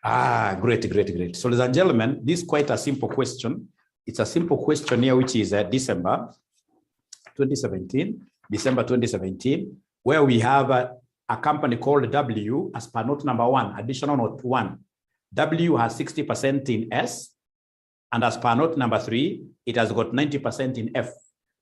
Great. So ladies and gentlemen, this is quite a simple question. It's a simple question here, which is December 2017, where we have a company called W as per note number 1, additional note 1. W has 60% in S, and as per note number 3, it has got 90% in F.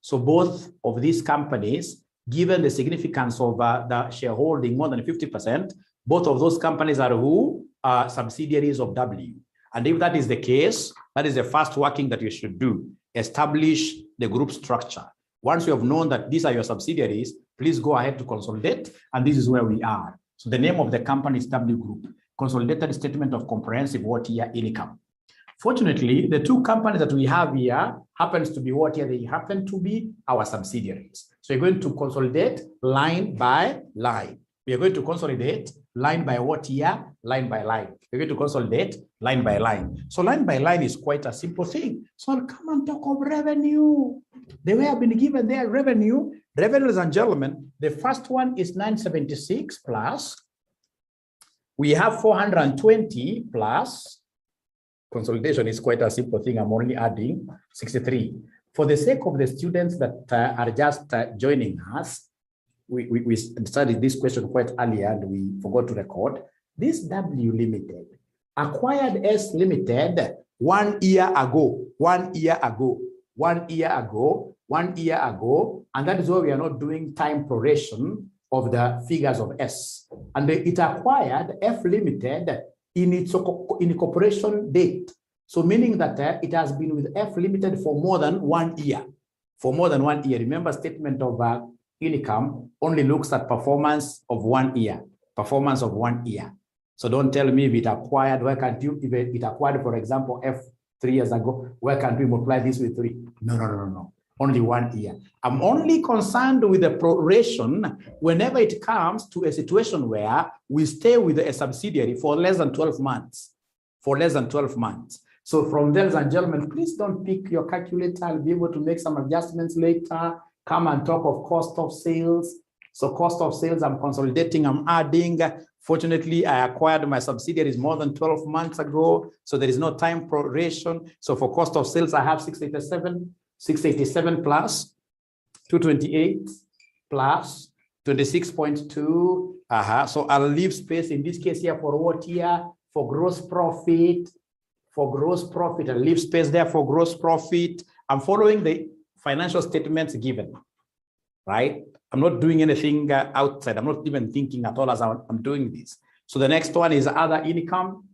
So both of these companies, given the significance of the shareholding more than 50%, both of those companies are who are subsidiaries of W. And if that is the case, that is the first working that you should do. Establish the group structure. Once you have known that these are your subsidiaries, please go ahead to consolidate, and this is where we are. So the name of the company is W Group, Consolidated Statement of Comprehensive What Year Income. Fortunately, the two companies that we have here happens to be what year? They happen to be our subsidiaries. So you're going to consolidate line by line. We are going to consolidate line by what year? Line by line. We're going to consolidate line by line. So line by line is quite a simple thing. So I'll come and talk of revenue. The way I've been given their revenue, ladies and gentlemen, the first one is 976 plus. We have 420 plus. Consolidation is quite a simple thing. I'm only adding 63. For the sake of the students that are just joining us, we studied this question quite earlier and we forgot to record. This W Limited acquired S Limited 1 year ago, and that is why we are not doing time proration of the figures of S. And it acquired F Limited in its incorporation date. So meaning that it has been with F Limited for more than 1 year. Remember, statement of income only looks at performance of 1 year. So don't tell me if it acquired, why can't you, if it acquired, for example, F 3 years ago, why can't we multiply this with 3? No. Only 1 year. I'm only concerned with the proration whenever it comes to a situation where we stay with a subsidiary for less than 12 months. So from there, ladies and gentlemen, please don't pick your calculator. I'll be able to make some adjustments later. Come and talk of cost of sales. So cost of sales, I'm consolidating, I'm adding. Fortunately, I acquired my subsidiaries more than 12 months ago. So there is no time proration. So for cost of sales, I have 687 plus 228 plus 26.2. So I'll leave space in this case here for what year? For gross profit. I'll leave space there for gross profit. I'm following the financial statements given, right? I'm not doing anything outside. I'm not even thinking at all as I'm doing this. So the next one is other income.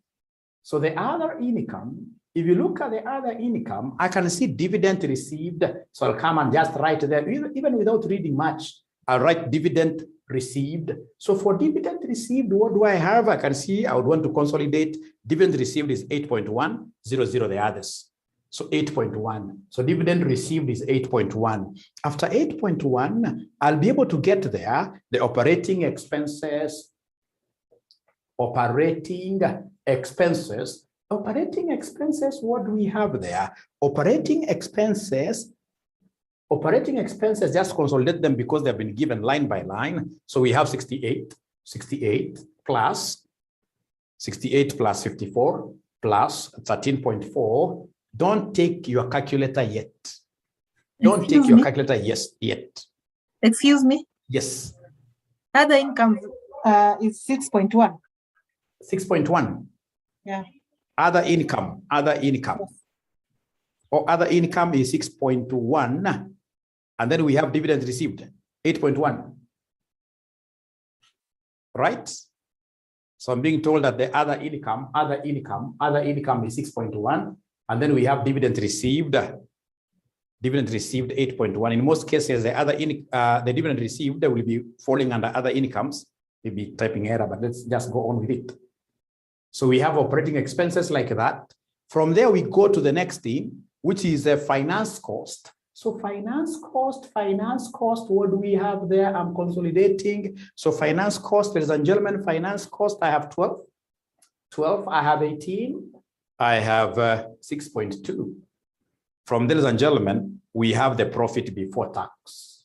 So the other income, if you look at the other income, I can see dividend received. So I'll come and just write there, even without reading much, I'll write dividend received. So for dividend received, what do I have? I can see I would want to consolidate. Dividend received is 8.100 the others. So 8.1. So dividend received is 8.1. After 8.1, I'll be able to get there the operating expenses. Operating expenses, what do we have there? Operating expenses, just consolidate them because they've been given line by line. So we have 68 plus 54 plus 13.4. Don't take your calculator yet. Yet. Excuse me? Yes. Other income is 6.1. 6.1. Yeah. Other income. Yes. Or other income is 6.1. And then we have dividends received, 8.1. Right? So I'm being told that the other income is 6.1. And then we have dividend received 8.1. In most cases, the dividend received will be falling under other incomes. Maybe typing error, but let's just go on with it. So we have operating expenses like that. From there, we go to the next thing, which is a finance cost. So finance cost, what do we have there? I'm consolidating. So finance cost, ladies and gentlemen, finance cost, I have 12. I have 18. I have 6.2. From there, ladies and gentlemen, we have the profit before tax.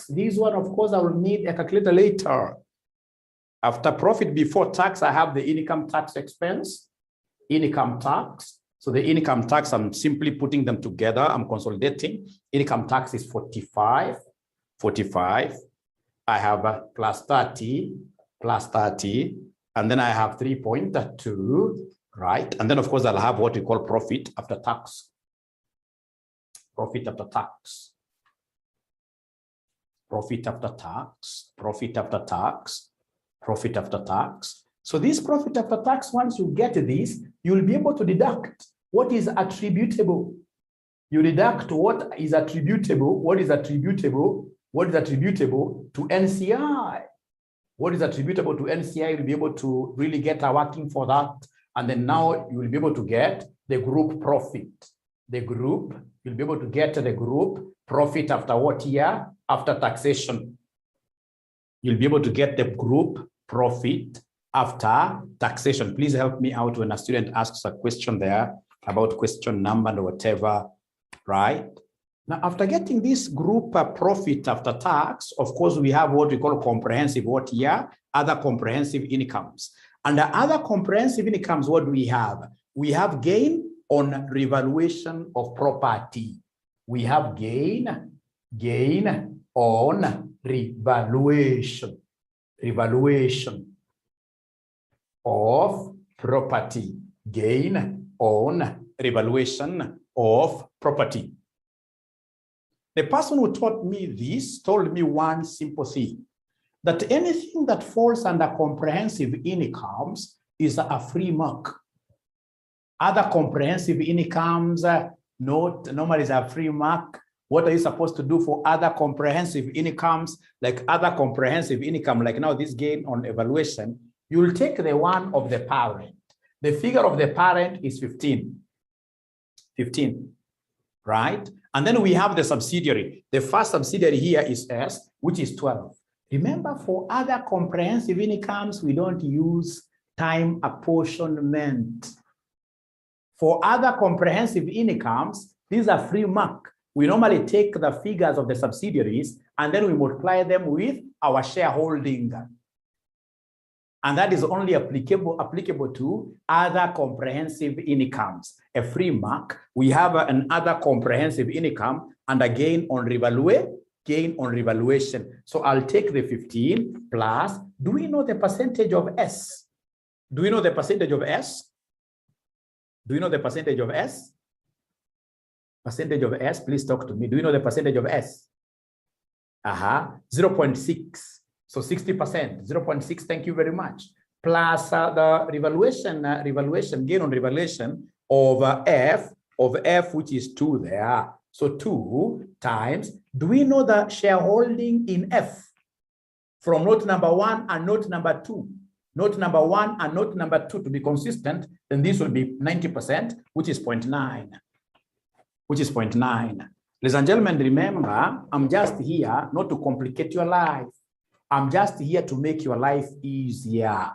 This one, of course, I will need a calculator later. After profit before tax, I have the income tax expense, income tax. So the income tax, I'm simply putting them together. I'm consolidating. Income tax is 45. I have plus 30, and then I have 3.2, right? And then of course I'll have what we call profit after tax. Profit after tax. Profit after tax. Profit after tax. Profit after tax. So this profit after tax, once you get this, you'll be able to deduct what is attributable. You deduct what is attributable, what is attributable to NCI. What is attributable to NCI, you'll be able to really get a working for that. And then now you will be able to get the group profit. You'll be able to get the group profit after what year? After taxation. You'll be able to get the group profit after taxation. Please help me out when a student asks a question there about question number and whatever, right? Now, after getting this group profit after tax, of course, we have what we call comprehensive what year? Other comprehensive incomes. Under other comprehensive incomes, what do we have? We have gain on revaluation of property. We have gain on revaluation of property. Gain on revaluation of property. The person who taught me this told me one simple thing, that anything that falls under comprehensive incomes is a free mark. Other comprehensive incomes, normally is a free mark. What are you supposed to do for other comprehensive incomes? Like other comprehensive income, like now this gain on evaluation, you will take the one of the parent. The figure of the parent is 15, right? And then we have the subsidiary. The first subsidiary here is S, which is 12. Remember, for other comprehensive incomes, we don't use time apportionment. For other comprehensive incomes, these are free mark. We normally take the figures of the subsidiaries and then we multiply them with our shareholding. And that is only applicable to other comprehensive incomes. A free mark, we have an other comprehensive income and a gain on revaluation. So I'll take the 15 plus, do we know the percentage of S? Do we know the percentage of S? Do you know the percentage of S? Percentage of S, please talk to me. Do you know the percentage of S? 0.6. So 60%, 0.6, thank you very much. Plus the revaluation, gain on revaluation of F, which is 2 there. So 2 times, do we know the shareholding in F? From note number 1 and note number 2. Note number 1 and note number 2 to be consistent, then this will be 90%, which is 0.9. Ladies and gentlemen, remember, I'm just here not to complicate your life. I'm just here to make your life easier,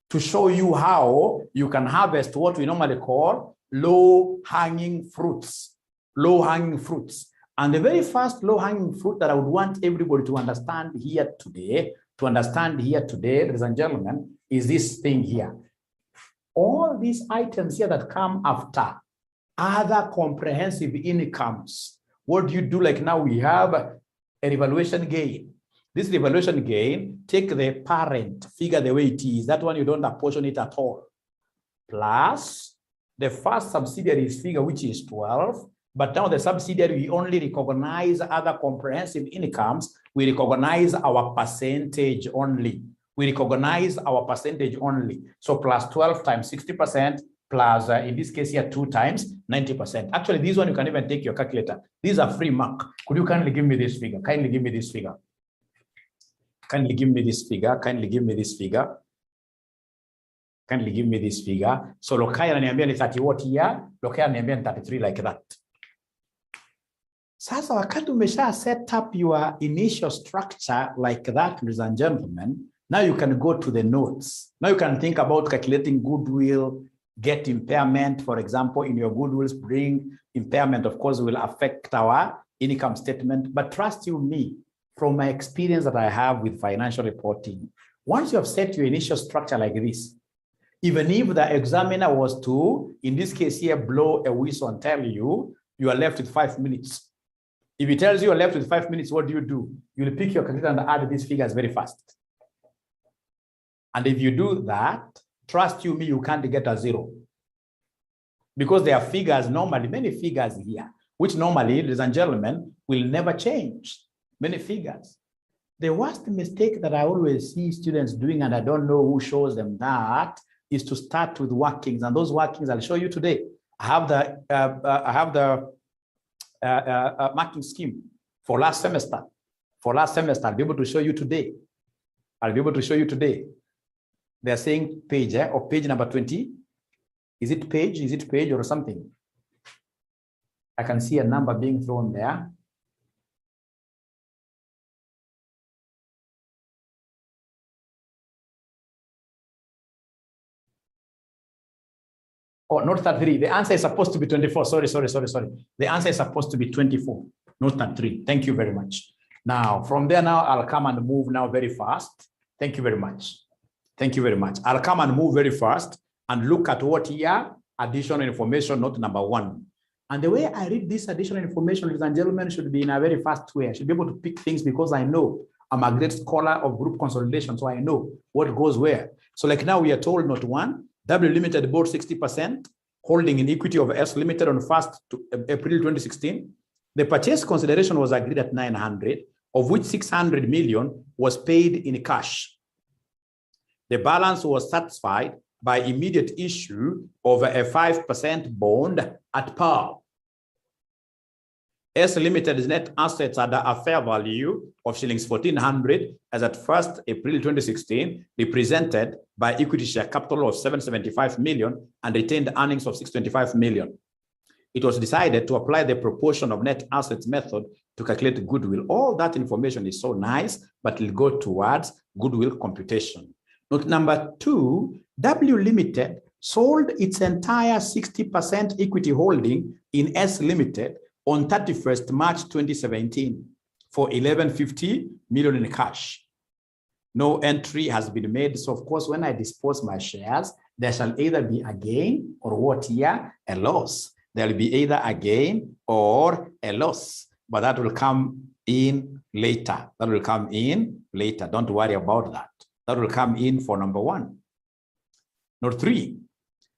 to show you how you can harvest what we normally call low-hanging fruits. Low-hanging fruits. And the very first low-hanging fruit that I would want everybody to understand here today, ladies and gentlemen, is this thing here. All these items here that come after other comprehensive incomes. What do you do? Like now we have a revaluation gain. This revaluation gain, take the parent figure the way it is. That one you don't apportion it at all. Plus the first subsidiary's figure, which is 12. But now the subsidiary, we only recognize other comprehensive incomes. We recognize our percentage only. So plus 12 times 60%, plus in this case here 2 times 90%. Actually, this one you can even take your calculator. These are free mark. Could you kindly give me this figure? Kindly give me this figure. So Lokaya ananiambia ni 30 what year? Lokaya ananiambia ni 33 like that. Sasa wakati umesha set up your initial structure like that, ladies and gentlemen, now you can go to the notes. Now you can think about calculating goodwill, get impairment. For example, in your goodwill bring impairment, of course, will affect our income statement. But trust you me, from my experience that I have with financial reporting, Once you have set your initial structure like this, even if the examiner was to, in this case here, blow a whistle and tell you, you are left with 5 minutes. If he tells you are left with 5 minutes, what do? You'll pick your calculator and add these figures very fast. And if you do that, trust you me, you can't get a 0. Because there are figures normally, many figures here, which normally, ladies and gentlemen, will never change. Many figures. The worst mistake that I always see students doing, and I don't know who shows them that, is to start with workings, and those workings I'll show you today. I have the marking scheme for last semester. I'll be able to show you today. They're saying page, or page number 20. Is it page or something? I can see a number being thrown there. Oh, not 33. The answer is supposed to be 24. Sorry. The answer is supposed to be 24, not 33. Thank you very much. Now, from there now, I'll come and move now very fast. Thank you very much. I'll come and move very fast and look at what here, additional information, note number 1. And the way I read this additional information, ladies and gentlemen, should be in a very fast way. I should be able to pick things because I know I'm a great scholar of group consolidation, so I know what goes where. So like now we are told note 1, W Limited bought 60%, holding in equity of S Limited on 1st April 2016. The purchase consideration was agreed at 900, of which 600 million was paid in cash. The balance was satisfied by immediate issue of a 5% bond at par. S Limited's net assets at a fair value of shillings 1,400 as at 1st April 2016, represented by equity share capital of 775 million and retained earnings of 625 million. It was decided to apply the proportion of net assets method to calculate goodwill. All that information is so nice, but it'll go towards goodwill computation. Note number 2, W Limited sold its entire 60% equity holding in S Limited on 31st March 2017 for 1150 million in cash. No entry has been made. So of course, when I dispose my shares, there shall either be a gain or what here? A loss. There will be either a gain or a loss, but that will come in later. Don't worry about that. That will come in for number 1. Note 3,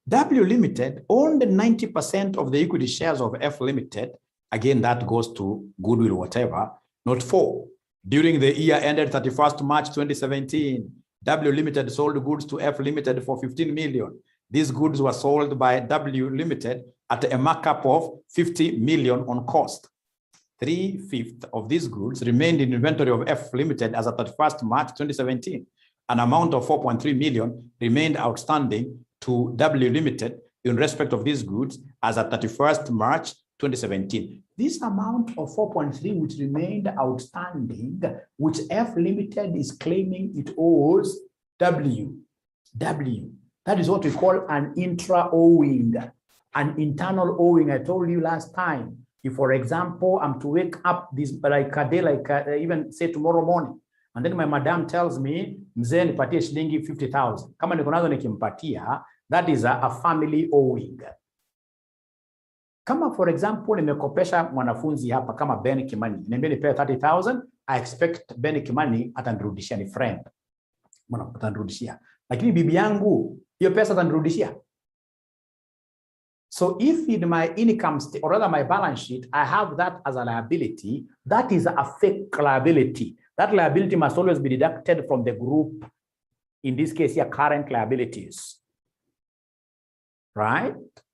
W Limited owned 90% of the equity shares of F Limited. Again, that goes to goodwill, whatever. Note 4, during the year ended 31st March 2017, W Limited sold goods to F Limited for 15 million. These goods were sold by W Limited at a markup of 50 million on cost. 3/5 of these goods remained in inventory of F Limited as at 31st March 2017. An amount of 4.3 million remained outstanding to W Limited in respect of these goods as at 31st March 2017. This amount of 4.3 which remained outstanding, which F Limited is claiming it owes W. That is what we call an intra-owing, an internal owing. I told you last time, if, for example, I'm to wake up this like a day, even say tomorrow morning, and then my madam tells me, mzee nipatie shilingi 50,000. Kama niko nazo nikimpatia, that is a family owing. Kama for example, nimekopesha mwanafunzi hapa kama Ben Kimani, niambie nipewe 30,000, I expect Ben Kimani atanirudishia, ni friend. Mbona atanirudishia? Lakini bibi yangu, hiyo pesa atanirudishia. So if in my income statement, or rather my balance sheet, I have that as a liability, that is a fake liability. That liability must always be deducted from the group, in this case here, current liabilities.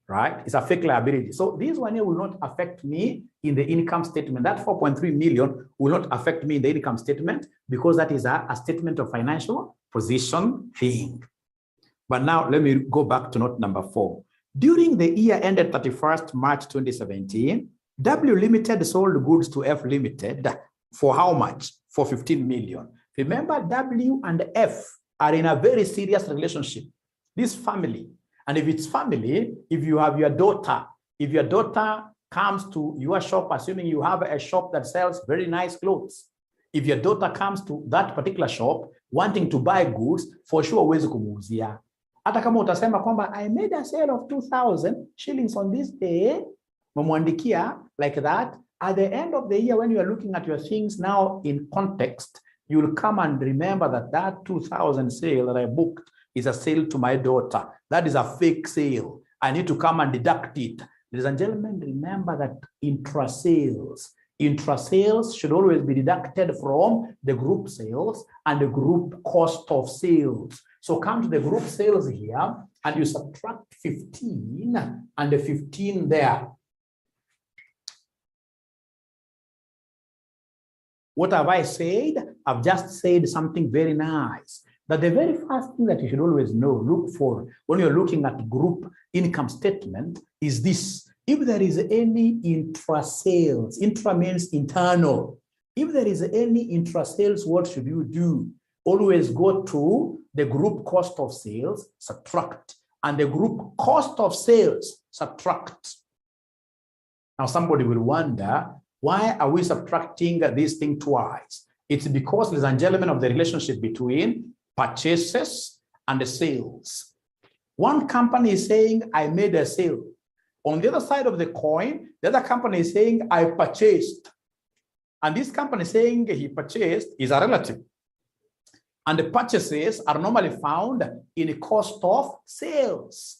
Right? It's a fake liability. So this one here will not affect me in the income statement. That 4.3 million will not affect me in the income statement because that is a statement of financial position thing. But now let me go back to note number 4. During the year ended 31st March 2017, W Limited sold goods to F Limited for how much? For 15 million. Remember, W and F are in a very serious relationship. This family. And if it's family, if you have your daughter, if your daughter comes to your shop, assuming you have a shop that sells very nice clothes, If your daughter comes to that particular shop wanting to buy goods, for sure huwezi kumuuzia. Hata kama utasema kwamba I made a sale of 2,000 shillings on this day, mamwandikia like that, at the end of the year when you are looking at your things now in context, you will come and remember that that 2,000 sale that I booked is a sale to my daughter. That is a fake sale. I need to come and deduct it. Ladies and gentlemen, remember that intra-sales should always be deducted from the group sales and the group cost of sales. So come to the group sales here and you subtract 15 and the 15 there. What have I said? I've just said something very nice. That the very first thing that you should always know, look for when you're looking at group income statement is this. If there is any intra-sales, intra means internal. If there is any intra-sales, what should you do? Always go to the group cost of sales, subtract, and the group cost of sales, subtract. Now somebody will wonder, why are we subtracting this thing twice? It's because, ladies and gentlemen, of the relationship between purchases and the sales. One company is saying, I made a sale. On the other side of the coin, the other company is saying, I purchased. And this company saying he purchased is a relative. And the purchases are normally found in the cost of sales.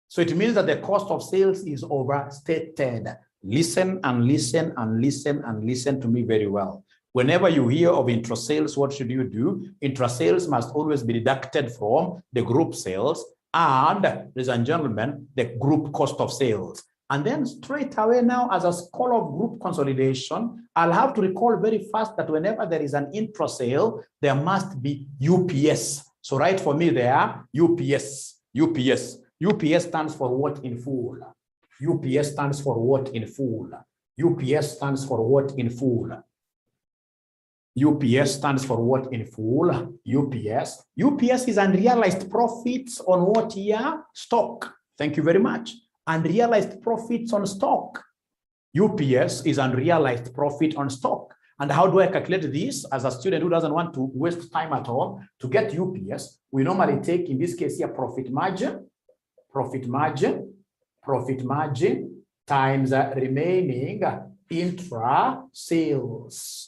So it means that the cost of sales is overstated. Listen and listen and listen and listen to me very well. Whenever you hear of intra-sales, what should you do? Intra-sales must always be deducted from the group sales and, ladies and gentlemen, the group cost of sales. And then straight away now, as a scholar of group consolidation, I'll have to recall very fast that whenever there is an intra-sale, there must be UPS. So write for me there, UPS, UPS. UPS stands for what in full? UPS stands for what in full? UPS stands for what in full? UPS stands for what in full? UPS. UPS is unrealized profits on what year? Stock. Thank you very much. Unrealized profits on stock. UPS is unrealized profit on stock. And how do I calculate this? As a student who doesn't want to waste time at all, to get UPS, we normally take, in this case here, profit margin times remaining intra-sales.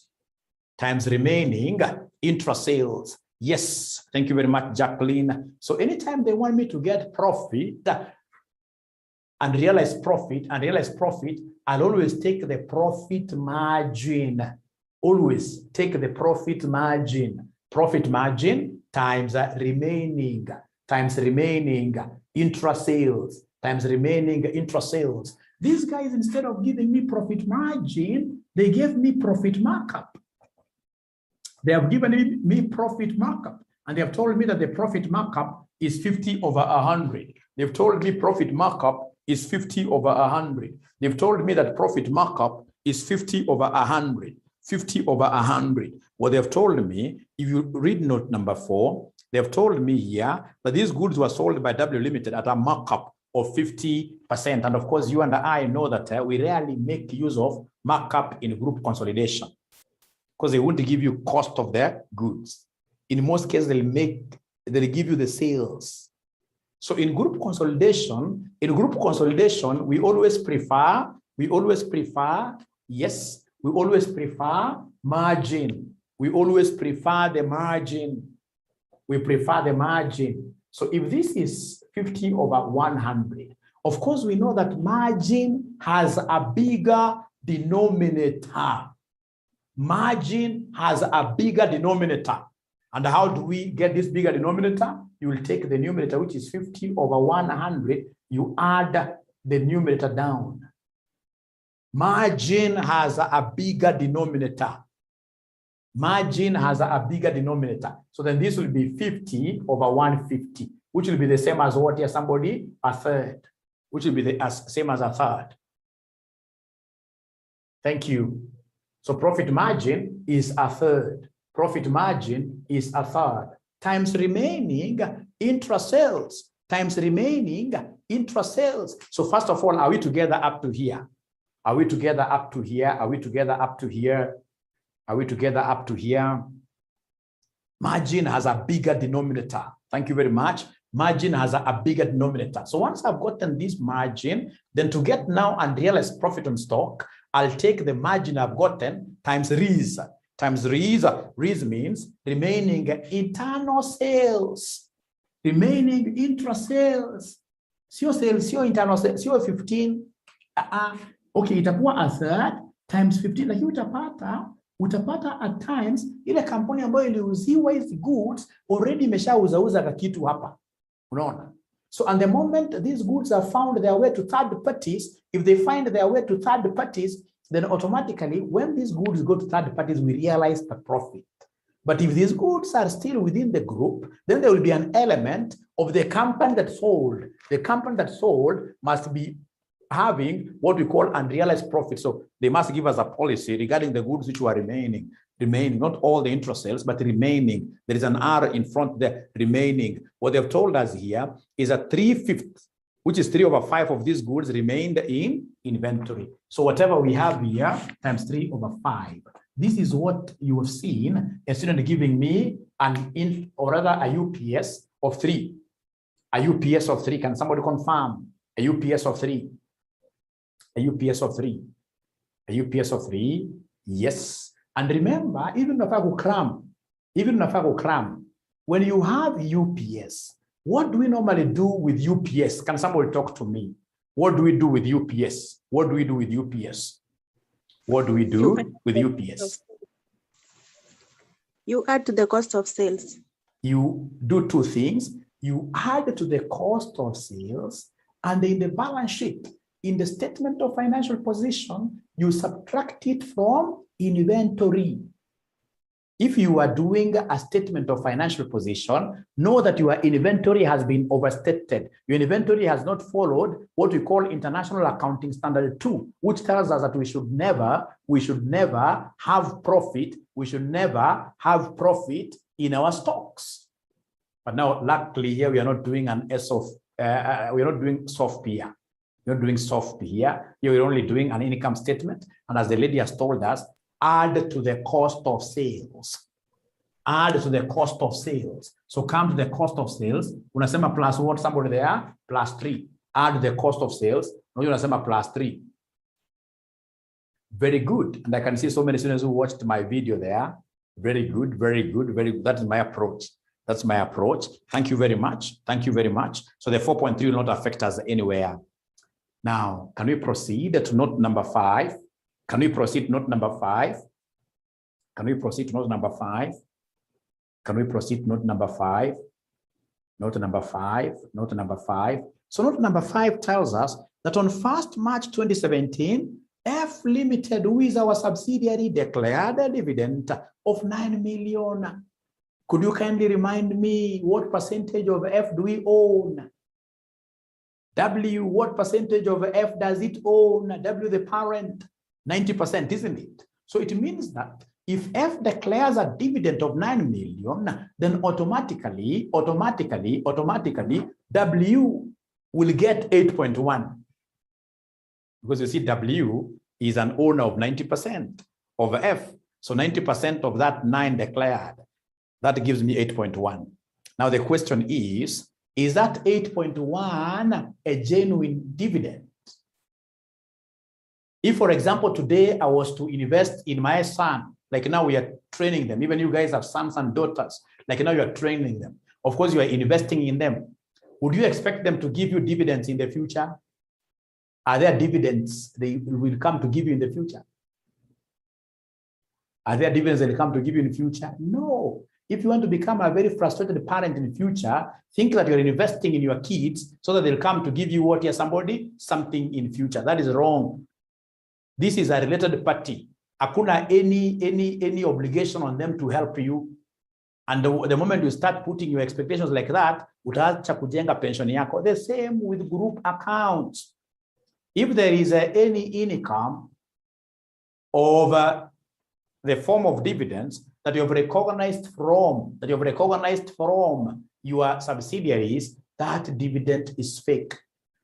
Times remaining intra-sales. Yes, thank you very much, Jacqueline. So anytime they want me to get profit and realize profit, I'll always take the profit margin. Always take the profit margin. Profit margin times remaining intra-sales times remaining intra-sales. These guys, instead of giving me profit margin, they gave me profit markup. They have given me profit markup, and they have told me that the profit markup is 50 over 100. They've told me profit markup is 50 over 100. They've told me that profit markup is 50 over 100. 50 over 100. What they've told me, if you read note number 4, they've told me here that these goods were sold by W Limited at a markup of 50%. And of course, you and I know that we rarely make use of markup in group consolidation, because they won't give you cost of their goods. In most cases, they'll give you the sales. So in group consolidation, we always prefer margin. We always prefer the margin. We prefer the margin. So if this is 50 over 100, of course, we know that margin has a bigger denominator. Margin has a bigger denominator. And how do we get this bigger denominator? You will take the numerator, which is 50 over 100. You add the numerator down. Margin has a bigger denominator. Margin has a bigger denominator. So then this will be 50 over 150, which will be the same as what here? Somebody? A third. Which will be the same as a third. Thank you. So profit margin is a third. Profit margin is a third. Times remaining intra-sales. Times remaining intra-sales. So first of all, are we together up to here? Are we together up to here? Are we together up to here? Are we together up to here? Margin has a bigger denominator. Thank you very much. Margin has a bigger denominator. So once I've gotten this margin, then to get now unrealized profit on stock, I'll take the margin I've gotten times RIS. Times RIS. RIS means remaining internal sales. Remaining intra-sales. Sio sales, sio internal sales, sio 15. Okay, itakuwa a third times 15. Lakini utapata at times ile kampuni ambayo iliuziwa hizi goods already imeshauzauza kitu hapa. Unaona? So at the moment these goods are found their way to third parties, if they find their way to third parties, then automatically when these goods go to third parties, we realize the profit. But if these goods are still within the group, then there will be an element of the company that sold. The company that sold must be having what we call unrealized profit. So they must give us a policy regarding the goods which were remaining, not all the interest sales, but remaining. There is an R in front there, remaining. What they've told us here is that 3/5, which is 3/5 of these goods remained in inventory. So whatever we have here times 3/5. This is what you have seen a student giving me a UPS of 3. A UPS of 3. Can somebody confirm? A UPS of 3. A UPS of 3. A UPS of 3. Yes. And remember, even if I go cram, when you have UPS, what do we normally do with UPS? Can somebody talk to me? What do we do with UPS? What do we do with UPS? What do we do with UPS? You add to the cost of sales. You do two things. You add to the cost of sales, and in the balance sheet, in the statement of financial position, you subtract it from inventory. If you are doing a statement of financial position, know that your inventory has been overstated. Your inventory has not followed what we call International Accounting Standard 2, which tells us that we should never have profit. We should never have profit in our stocks. But now, luckily, here we are not doing an we are not doing soft here. We're not doing soft here. Here we're only doing an income statement. And as the lady has told us, add to the cost of sales. Add to the cost of sales. So come to the cost of sales. Unasema plus what? Somebody there? Plus 3. Add the cost of sales. No, unasema plus 3. Very good. And I can see so many students who watched my video there. Very good, very good, very good. That is my approach. That's my approach. Thank you very much. Thank you very much. So the 4.3 will not affect us anywhere. Now, can we proceed to note number 5? Can we proceed to note number 5? Can we proceed to note number 5? Can we proceed to note number 5? Note number 5. Note number 5. So note number 5 tells us that on 1st March 2017, F Limited, who is our subsidiary, declared a dividend of 9 million. Could you kindly remind me what percentage of F do we own? W, what percentage of F does it own? W, the parent, 90%, isn't it? So it means that if F declares a dividend of 9 million, then automatically, W will get 8.1. Because you see, W is an owner of 90% of F. So 90% of that 9 declared, that gives me 8.1. Now the question is that 8.1 a genuine dividend? If, for example, today I was to invest in my son, like now we are training them, even you guys have sons and daughters, like now you are training them. Of course, you are investing in them. Would you expect them to give you dividends in the future? Are there dividends they will come to give you in the future? Are there dividends that will come to give you in the future? No. If you want to become a very frustrated parent in the future, think that you're investing in your kids so that they'll come to give you what? Yes, something in future. That is wrong. This is a related party. Hakuna any obligation on them to help you. And the moment you start putting your expectations like that, utaacha kujenga pension yako. The same with group accounts. If there is any income of the form of dividends that you have recognized from your subsidiaries, that dividend is fake.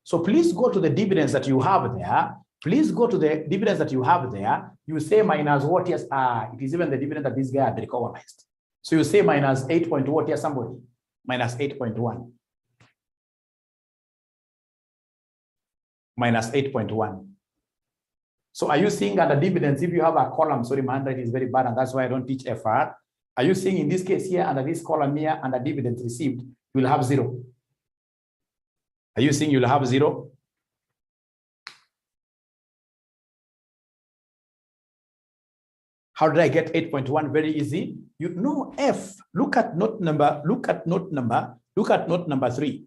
So please go to the dividends that you have there Please go to the dividends that you have there. You say minus what? Yes, it is even the dividend that this guy had recognized. So you say minus 8 point what? Yes, somebody. Minus 8.1. Minus 8.1. So are you seeing under dividends, if you have a column, sorry, my handwriting is very bad, and that's why I don't teach FR. Are you seeing in this case here, under this column here, under dividends received, you will have 0? Are you seeing you'll have 0? How did I get 8.1? Very easy. You know F. Look at note number 3.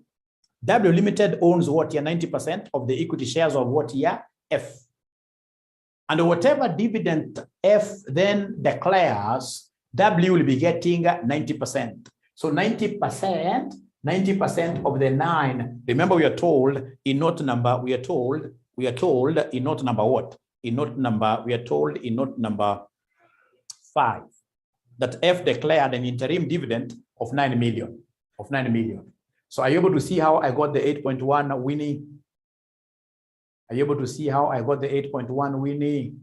W Limited owns what here? 90% of the equity shares of what here? F. And whatever dividend F then declares, W will be getting 90%. So 90% of the 9. Remember, we are told in note number, we are told in note number what? In note number, we are told in note number 5 that F declared an interim dividend of 9 million. So are you able to see how I got the 8.1 Winnie? Are you able to see how I got the 8.1 Winnie?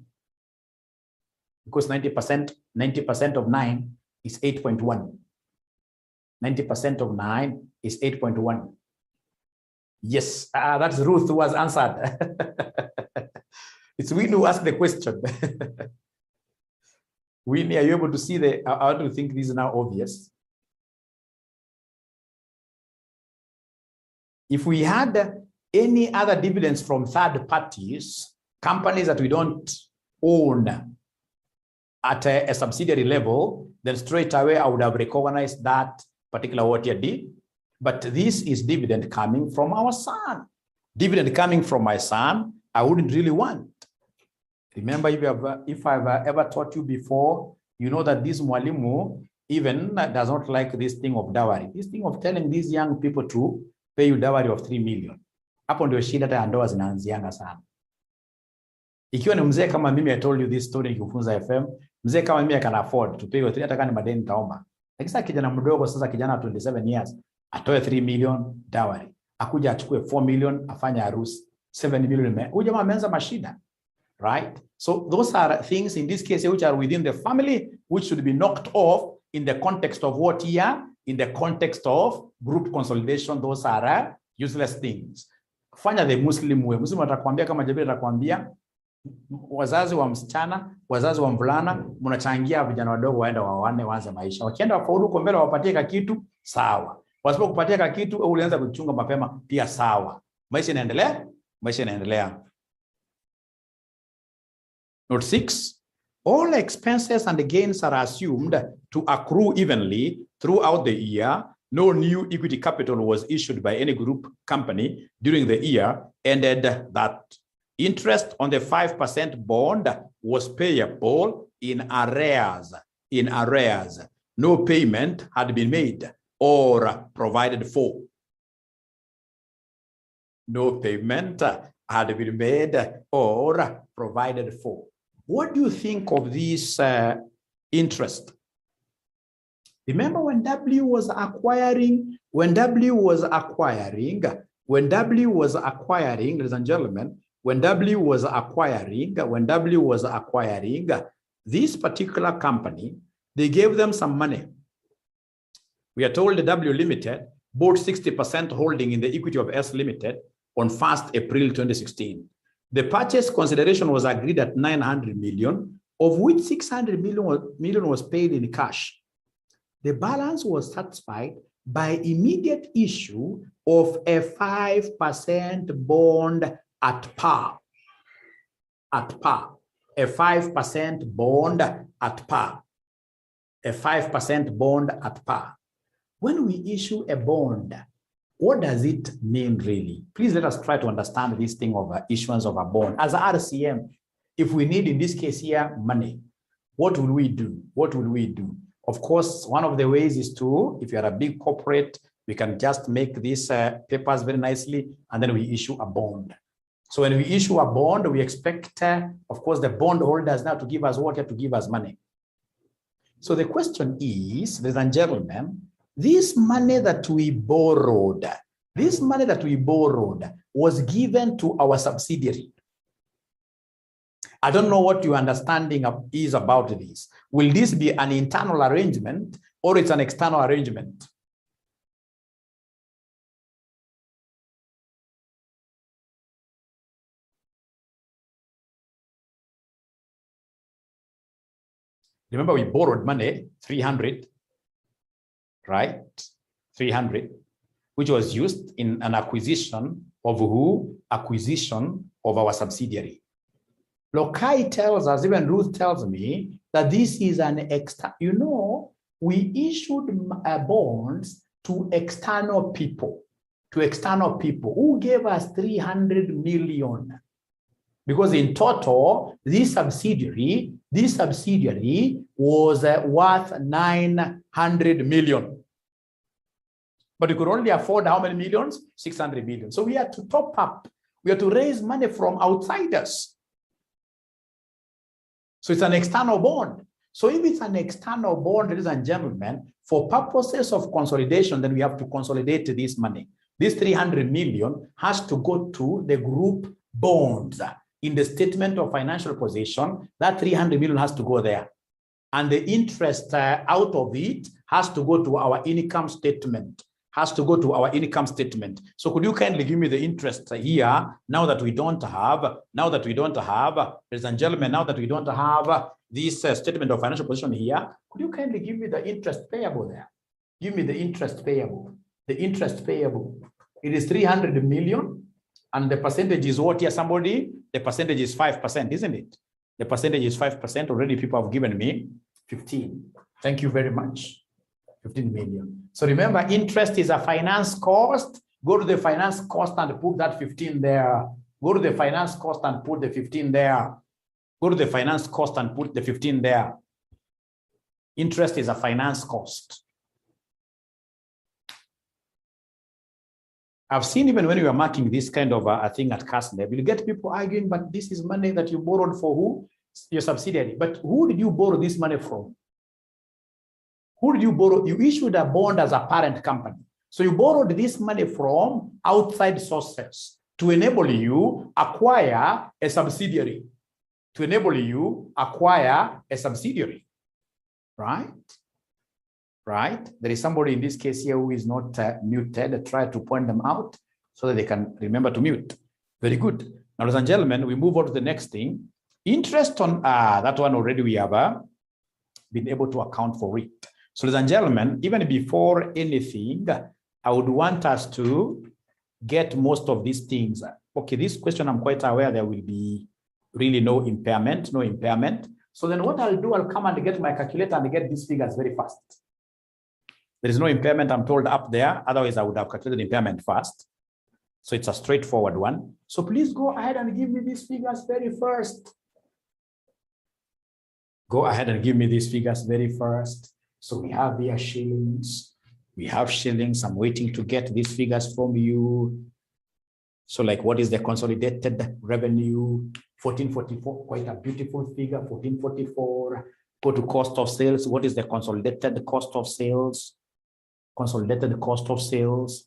Because 90% of 9 is 8.1. 90% of 9 is 8.1. Yes, that's Ruth who has answered. It's Winnie who asked the question. Winnie, are you able to see the, how do you think this is now obvious? If we had any other dividends from third parties, companies that we don't own at a subsidiary level, then straight away I would have recognized that particular what you did. But this is dividend coming from our son. Dividend coming from my son, I wouldn't really want. Remember, if I've ever taught you before, you know that this mwalimu even does not like this thing of dowry. This thing of telling these young people to pay you dowry of 3 million. Hapo ndio shida hata ndoa zinaanzianga sana. Ikiwa ni mzee kama mimi, I told you this story nikifunza FM, mzee kama mimi can afford to pay 3, hata kama ni madeni taomba. Lakini sasa kijana mdogo, sasa kijana 27 years, atoe 3 million dowry. Akuja achukue 4 million afanye harusi. 7 million. Huyu jamaa ameanza mashida. Right? So those are things in this case which are within the family, which should be knocked off in the context of what here? In the context of group consolidation. Those are useless things. Fanya the Muslim way. Muslim atakwambia kama Jabir atakwambia wazazi wa msichana, wazazi wa mvulana, mnachangia vijana wadogo waenda waone waanze maisha. Wakienda wafaulu huko mbele wapatie kitu, sawa. Wasipokupatia kitu au ulianza kuchunga mapema, pia sawa. Maisha inaendelea, maisha inaendelea. Note 6, all expenses and gains are assumed to accrue evenly throughout the year. No new equity capital was issued by any group company during the year, ended that interest on the 5% bond was payable in arrears. No payment had been made or provided for. No payment had been made or provided for. What do you think of this interest? Remember when W was acquiring, ladies and gentlemen, when W was acquiring this particular company, they gave them some money. We are told the W Limited bought 60% holding in the equity of S Limited on 1st April 2016. The purchase consideration was agreed at 900 million, of which 600 million was paid in cash. The balance was satisfied by immediate issue of a 5% bond at par. A 5% bond at par. A 5% bond at par. When we issue a bond, what does it mean really? Please let us try to understand this thing of issuance of a bond. As RCM, if we need in this case here money, what will we do? What will we do? Of course, one of the ways is to, if you are a big corporate, we can just make these papers very nicely and then we issue a bond. So when we issue a bond, we expect, of course, the bond holders now to give us what? To give us money. So the question is, ladies and gentlemen, this money that we borrowed was given to our subsidiary. I don't know what your understanding is about this. Will this be an internal arrangement or it's an external arrangement? Remember, we borrowed money, 300, right? 300, which was used in an acquisition of who? Acquisition of our subsidiary. Lokai tells us, even Ruth tells me, that this is an extra, you know, we issued bonds to external people, who gave us 300 million. Because in total, this subsidiary was worth 900 million. But we could only afford how many millions? 600 million. So we had to top up. We had to raise money from outsiders. So it's an external bond. So if it's an external bond, ladies and gentlemen, for purposes of consolidation, then we have to consolidate this money. This 300 million has to go to the group bonds. In the statement of financial position, that 300 million has to go there. And the interest out of it has to go to our income statement. So could you kindly give me the interest here, now that we don't have, ladies and gentlemen, now that we don't have this statement of financial position here, could you kindly give me the interest payable there? Give me the interest payable. The interest payable. It is 300 million. And the percentage is what here, somebody? The percentage is 5%, isn't it? The percentage is 5%. Already people have given me 15. Thank you very much. 15 million. So remember, interest is a finance cost. Go to the finance cost and put that 15 there. Go to the finance cost and put the 15 there. Go to the finance cost and put the 15 there. Interest is a finance cost. I've seen even when you are marking this kind of a thing at 𝐂𝐿, you get people arguing, but this is money that you borrowed for who? Your subsidiary. But who did you borrow this money from? Who did you borrow? You issued a bond as a parent company. So you borrowed this money from outside sources to enable you acquire a subsidiary. Right? Right? There is somebody in this case here who is not muted. Try to point them out so that they can remember to mute. Very good. Now, ladies and gentlemen, we move on to the next thing. Interest on that one already we have been able to account for it. So, ladies and gentlemen, even before anything, I would want us to get most of these things. Okay, this question I'm quite aware there will be really no impairment. So then what I'll do, I'll come and get my calculator and get these figures very fast. There is no impairment, I'm told, up there. Otherwise, I would have calculated impairment first. So it's a straightforward one. So please go ahead and give me these figures very first. Go ahead and give me these figures very first. So we have here shillings. We have shillings. I'm waiting to get these figures from you. So like, what is the consolidated revenue? 1444, quite a beautiful figure, 1444. Go to cost of sales. What is the consolidated cost of sales? Consolidated cost of sales.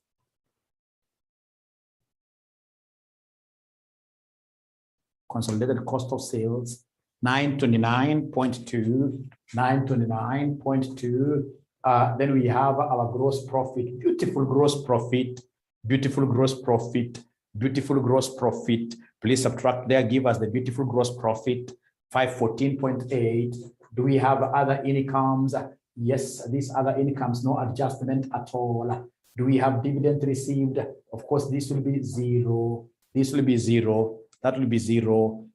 Consolidated cost of sales, 929.2, 929.2. Then we have our gross profit, beautiful gross profit, beautiful gross profit, beautiful gross profit. Please subtract there, give us the beautiful gross profit, 514.8. Do we have other incomes? Yes, these other incomes, no adjustment at all. Do we have dividend received? Of course, this will be zero. This will be zero. That will be zero.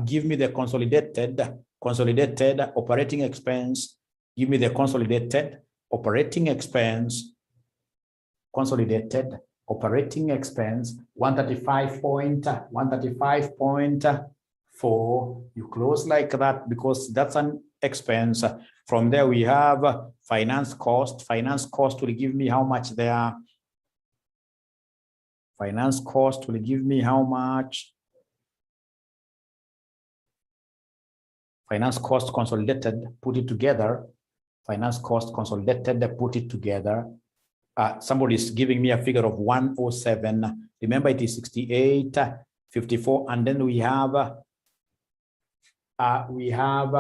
Give me the consolidated operating expense. Give me the consolidated operating expense. Consolidated operating expense, 135.4. You close like that because that's an expense. From there, we have finance cost. Finance cost will give me how much there? Finance cost will give me how much? Finance cost consolidated, put it together. Finance cost consolidated, put it together. Somebody is giving me a figure of 107. Remember, it is 68, 54, and then we have we have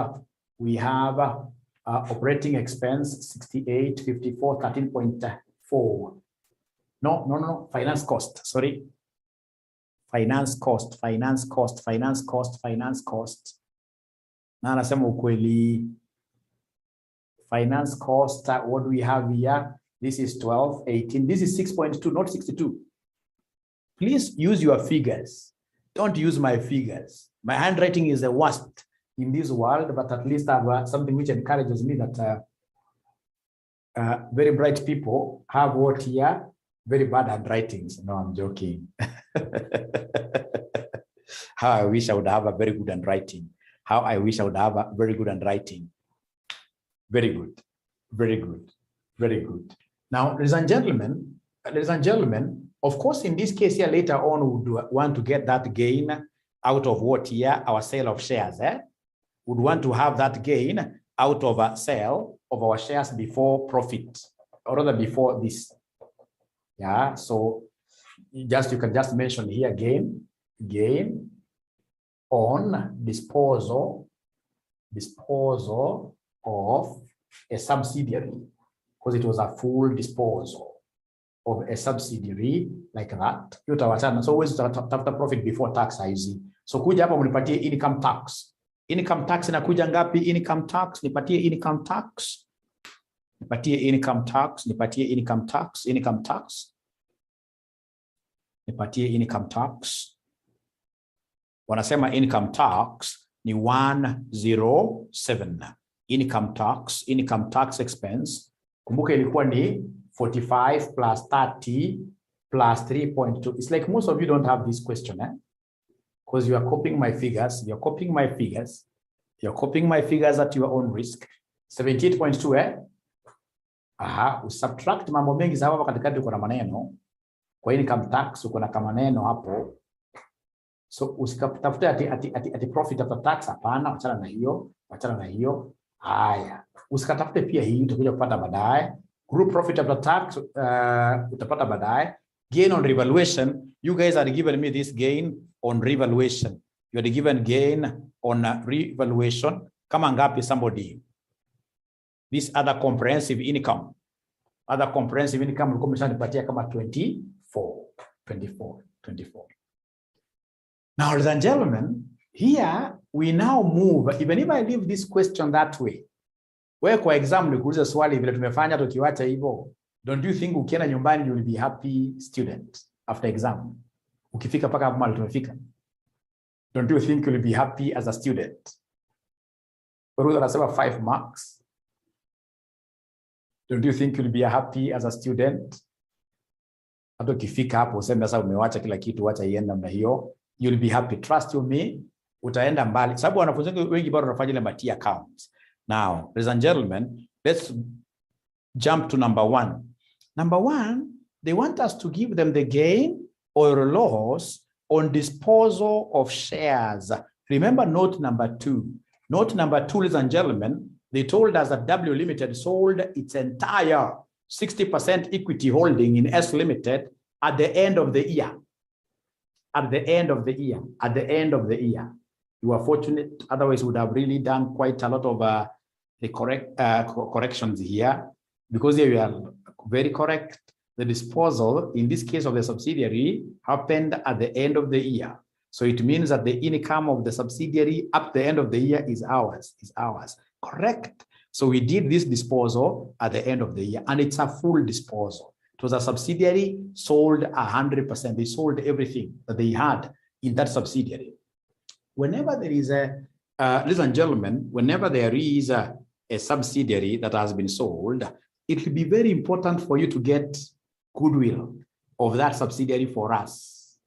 operating expense 68, 54, 13.4. No, finance cost, sorry. Finance cost. Na anasema ukweli. Finance cost, what do we have here? This is 12, 18. This is 6.2, not 62. Please use your figures. Don't use my figures. My handwriting is the worst in this world, but at least I have something which encourages me that very bright people have what here? Very bad handwritings. No, I'm joking. How I wish I would have a very good handwriting. How I wish I would have a very good handwriting. Very good. Now, ladies and gentlemen, of course, in this case here later on, we would want to get that gain out of what here? Our sale of shares. Would want to have that gain out of a sale of our shares before profit, or rather before this. Yeah, so you can just mention here gain on disposal of a subsidiary, because it was a full disposal of a subsidiary like that. So always after profit before tax hizi. So kuja hapa mnipatie income tax. Income tax inakuja ngapi? Income tax, nipatie income tax. Nipatie income tax. Nipatie income tax. Wanasema income tax ni 107. Income tax expense. Kumbuka ilikuwa ni 45 plus 30 plus 3.2. It's like most of you don't have this question, because you are copying my figures. You're copying my figures at your own risk. 78.2, usubtract mambo mengi sababu katikati uko na maneno. Kwa income tax uko na kama maneno hapo. So usikatafute ati profit after tax, hapana, achana na hiyo. Haya, usikatafute pia hii, utakuja kupata baadaye. Group profit after tax utapata baadaye. Gain on revaluation, you guys are giving me this gain on revaluation. You are given gain on revaluation. Kama ngapi somebody? This other comprehensive income. Ulikuwa umeshanipatia kama 24. Now, ladies and gentlemen, here we now move. Even if I leave this question that way, where kwa exam nikuuliza swali vile tumefanya tukiwacha hivyo, don't you think ukienda nyumbani you will be happy student after exam? Ukifika paka hapo mahali tumefika, don't you think you will be happy as a student? Ruth anasema 5 marks. Don't you think you will be happy as a student? Hata ukifika hapo useme sasa umewacha kila kitu, wacha iende namna hiyo, you will be happy. Trust you me, utaenda mbali. Sababu wanafunzi wengi bado wanafanya ile mati accounts. Now, ladies and gentlemen, let's jump to number 1. Number 1, they want us to give them the gain or loss on disposal of shares. Remember note number 2. Note number 2, ladies and gentlemen, they told us that W Limited sold its entire 60% equity holding in S Limited at the end of the year. At the end of the year. You are fortunate, otherwise would have really done quite a lot of the corrections here, because here we are very correct. The disposal, in this case of the subsidiary, happened at the end of the year. So it means that the income of the subsidiary at the end of the year is ours. Correct. So we did this disposal at the end of the year, and it's a full disposal. It was a subsidiary, sold 100%. They sold everything that they had in that subsidiary. Whenever there is ladies and gentlemen, whenever there is a subsidiary that has been sold, it will be very important for you to get goodwill of that subsidiary for us.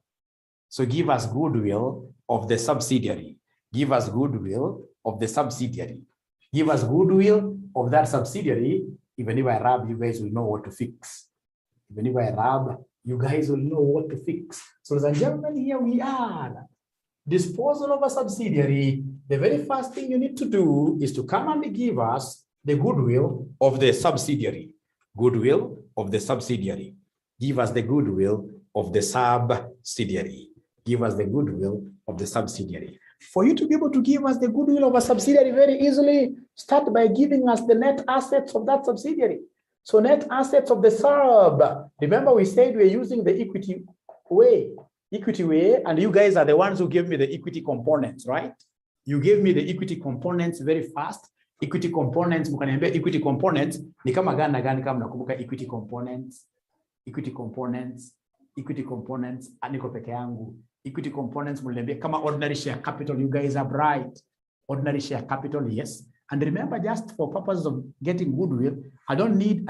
So give us goodwill of the subsidiary. Give us goodwill of the subsidiary. Give us goodwill of that subsidiary. Even if I rub, you guys will know what to fix. Even if I rub, you guys will know what to fix. So ladies and gentlemen, here we are. Disposal of a subsidiary. The very first thing you need to do is to come and give us the goodwill of the subsidiary. Goodwill of the subsidiary. Give us the goodwill of the subsidiary. Give us the goodwill of the subsidiary. For you to be able to give us the goodwill of a subsidiary very easily, start by giving us the net assets of that subsidiary. So net assets of the sub. Remember we said we're using the equity way, and you guys are the ones who gave me the equity components, right? You gave me the equity components very fast. Equity components, mkaniambia equity components, ni kama gani na gani kama nakumbuka equity components, aniko peke yangu. Equity components mliambia kama ordinary share capital, you guys are bright. Ordinary share capital, yes. And remember, just for purposes of getting goodwill, I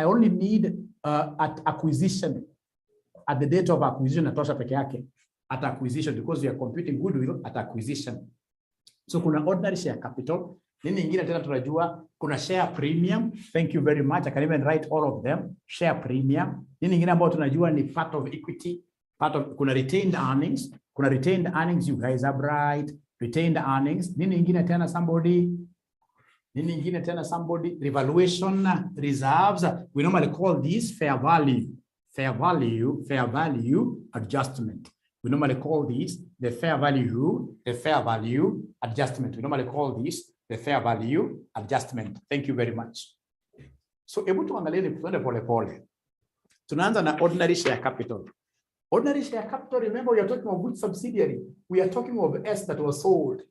only need at acquisition, at the date of acquisition, natosha peke yake, at acquisition, because we are computing goodwill at acquisition. So kuna ordinary share capital. Nini ingine tena tunajua, kuna share premium. Thank you very much. I can even write all of them. Share premium. Nini ingine ambayo tunajua ni part of equity. Kuna retained earnings. Kuna retained earnings, you guys are bright. Retained earnings. Nini ingine tena somebody? Revaluation reserves. We normally call this fair value adjustment. We normally call this the fair value adjustment. We normally call this the fair value adjustment. Thank you very much. So, hebu tuangalie pole pole. Tunaanza na ordinary share capital. Ordinary share capital, remember we are talking of which subsidiary? We are talking of S that was sold.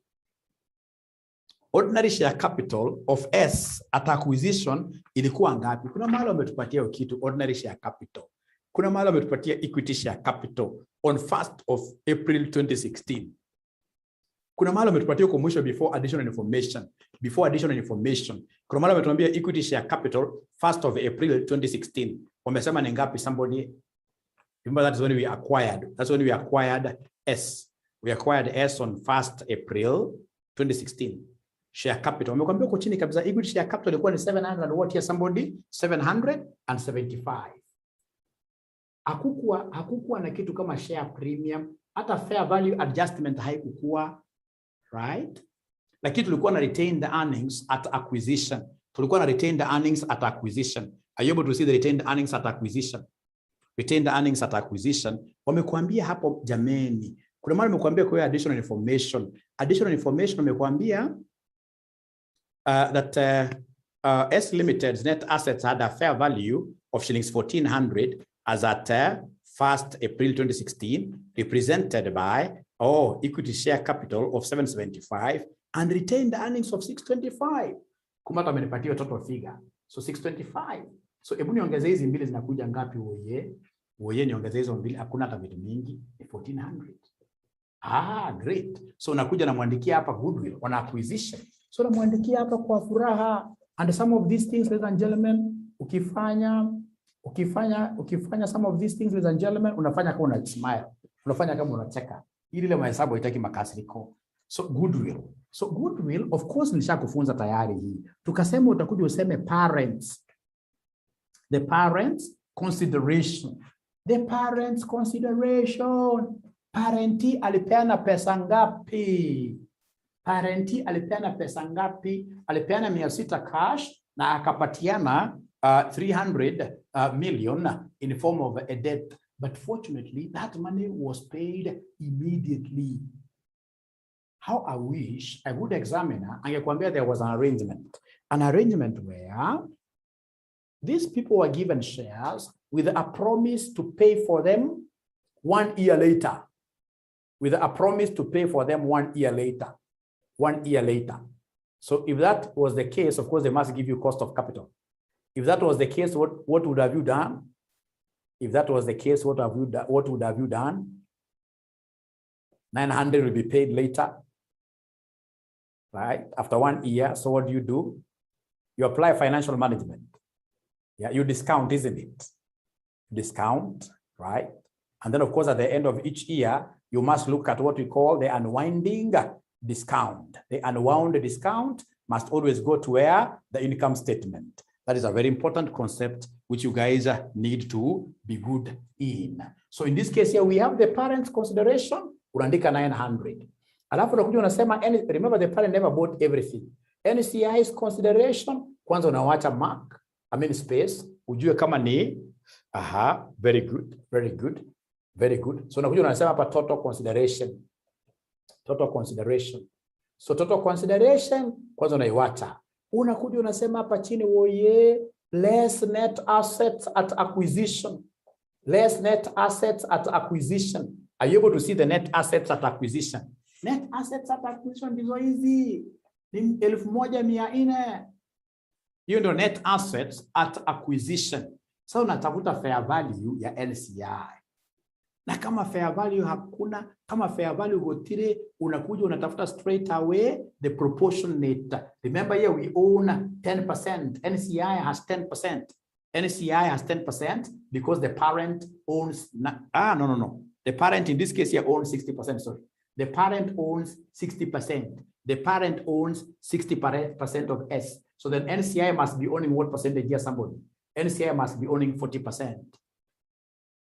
Ordinary share capital of S at acquisition ilikuwa ngapi? Kuna mahali wametupatia kitu ordinary share capital. Kuna mahali wametupatia equity share capital on 1st of April 2016. Kuna mahali wametupatia kwa mwisho before additional information. Kuna mahali wametuambia equity share capital 1st of April 2016. Wamesema ni ngapi somebody? Remember that is when we acquired. That's when we acquired S. We acquired S on 1st April 2016. Share capital. Wamekwambia kwa chini kabisa equity share capital ilikuwa ni 700 and what here somebody? 775. Hakukuwa na kitu kama share premium, hata fair value adjustment haikukuwa, right? Lakini tulikuwa na retained earnings at acquisition. Are you able to see the retained earnings at acquisition? Retained earnings at acquisition. Wamekuambia hapo jameni. Kuna mahali wamekuambia kwa additional information. Additional information wamekuambia that S Limited's net assets had a fair value of shillings 1400 as at 1st April 2016, represented by equity share capital of 775 and retained earnings of 625. Kumata amenipatia total figure. So 625. So hebu niongeze hizi mbili zinakuja ngapi Woye niongeze hizo mbili, hakuna hata vitu mingi, 1400. Great. So unakuja na muandikia hapa goodwill on acquisition. So na muandikia hapa kwa furaha. And some of these things, ladies and gentlemen, ukifanya some of these things, ladies and gentlemen, unafanya kama una smile. Unafanya kama unacheka. Ili ile mahesabu haitaki makasiriko. So goodwill, of course nishakufunza tayari hii. Tukasema utakuja useme parents. The parents consideration. Parenti alipeana pesa ngapi? Alipeana 600 cash na akapatiana 300 million in the form of a debt. But fortunately, that money was paid immediately. How I wish a good examiner angekwambia there was an arrangement where these people were given shares with a promise to pay for them 1 year later. So if that was the case, of course, they must give you cost of capital. If that was the case, what would have you done? What would have you done? 900 will be paid later, right? After 1 year. So what do? You apply financial management. Yeah, you discount, isn't it? Discount, right? And then, of course, at the end of each year, you must look at what we call the unwinding discount. The unwound discount must always go to where? The income statement. That is a very important concept which you guys need to be good in. So in this case here, we have the parents' consideration, unaandika 900. Alafu unakuja unasema, remember the parent never bought everything. NCI's consideration, kwanza unawacha mark, space, ujue kama ni, very good. So unakuja unasema hapa total consideration. So total consideration, kwanza unaiwacha. Unakuja unasema hapa chini, oye, less net assets at acquisition. Less net assets at acquisition. Are you able to see the net assets at acquisition? Net assets at acquisition ndizo hizi. Ni 1,400. Hiyo ndio net assets at acquisition. So unatafuta fair value ya NCI. Na kama fair value hakuna, kama fair value gotire, unakuja unatafuta straight away the proportionate. Remember here we own 10%. NCI has 10%. NCI has 10% because the parent owns, no. The parent in this case here owns 60%, sorry. The parent owns 60%. The parent owns 60% of S. So then NCI must be owning what percentage here, somebody? NCI must be owning 40%.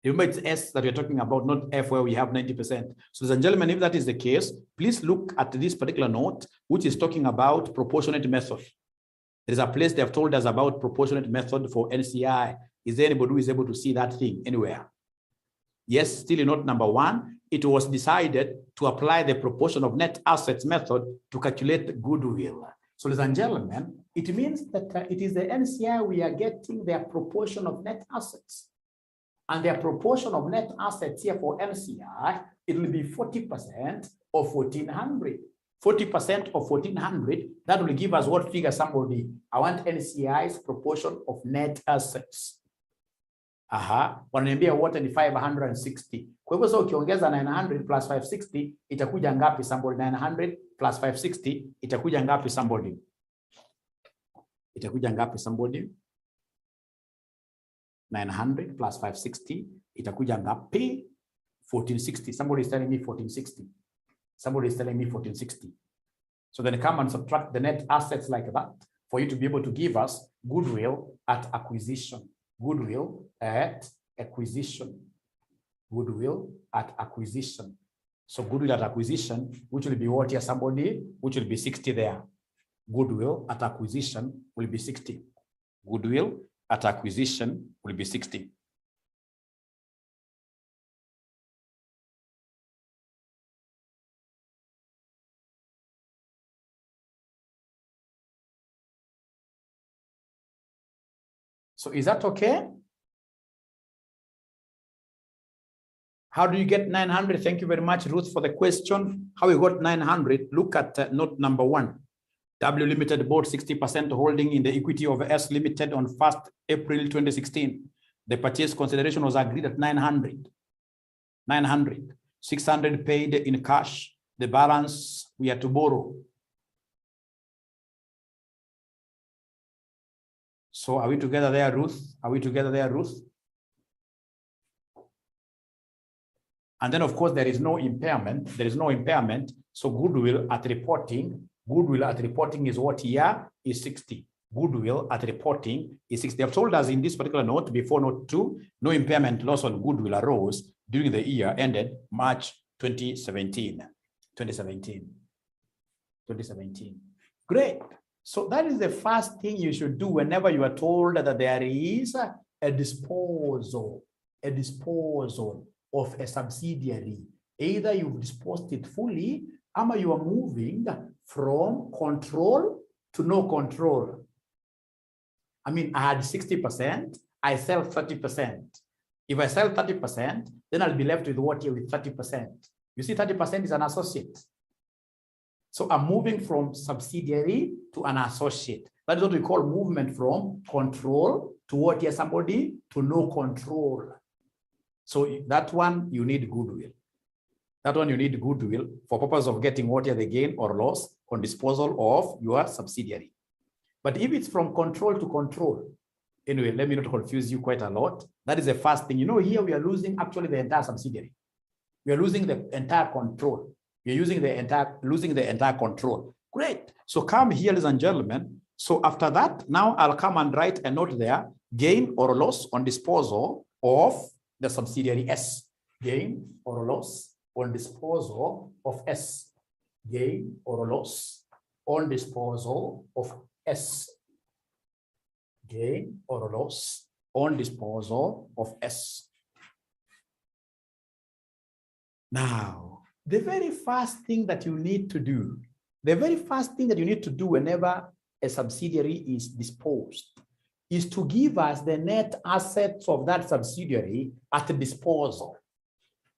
Remember, it's S that we're talking about, not F where we have 90%. So, ladies and gentlemen, if that is the case, please look at this particular note, which is talking about proportionate method. There is a place they have told us about proportionate method for NCI. Is there anybody who is able to see that thing anywhere? Yes, still in note number 1, it was decided to apply the proportion of net assets method to calculate goodwill. So, ladies and gentlemen, it means that it is the NCI we are getting their proportion of net assets. And their proportion of net assets here for NCI, it will be 40% of 1,400. 40% of 1,400, that will give us what figure, somebody? I want NCI's proportion of net assets. Wananiambia wote ni 560. Kwa hivyo so ukiongeza 900 plus 560, itakuja ngapi, somebody? 900 plus 560, itakuja ngapi, somebody? Itakuja ngapi, somebody? 900 plus 560, itakuja ngapi? 1460. Somebody is telling me 1460. Somebody is telling me 1460. So then come and subtract the net assets like that for you to be able to give us goodwill at acquisition. Goodwill at acquisition. Goodwill at acquisition. So goodwill at acquisition, which will be what here, somebody? Which will be 60 there. Goodwill at acquisition will be 60. Goodwill at acquisition will be 60. So is that okay? How do you get 900? Thank you very much, Ruth, for the question. How you got 900? Look at note number 1. W Limited bought 60% holding in the equity of S Limited on 1st April 2016. The purchase consideration was agreed at 900. 900. 600 paid in cash. The balance we had to borrow. So are we together there, Ruth? Are we together there, Ruth? And then, of course, there is no impairment. There is no impairment. So goodwill at reporting is what here is 60. Goodwill at reporting is 60. They have told us in this particular note, before note 2, no impairment loss on goodwill arose during the year ended March 2017. 2017. Great. So that is the first thing you should do whenever you are told that there is a disposal of a subsidiary. Either you've disposed it fully, or you are moving from control to no control. I mean, I had 60%, I sell 30%. If I sell 30%, then I'll be left with what here with 30%. You see, 30% is an associate. So I'm moving from subsidiary to an associate. That is what we call movement from control to what here, somebody, to no control. So that one, you need goodwill. That one, you need goodwill for purpose of getting what here the gain or loss on disposal of your subsidiary. But if it's from control to control, anyway, let me not confuse you quite a lot. That is the first thing. You know, here we are losing actually the entire subsidiary. We are losing the entire control. We are losing the entire control. Great. So come here, ladies and gentlemen. So after that, now I'll come and write a note there, gain or loss on disposal of the subsidiary S. Gain or loss on disposal of S. Gain or loss on disposal of S. Gain or loss on disposal of S. Now, the very first thing that you need to do The very first thing that you need to do whenever a subsidiary is disposed is to give us the net assets of that subsidiary at the disposal.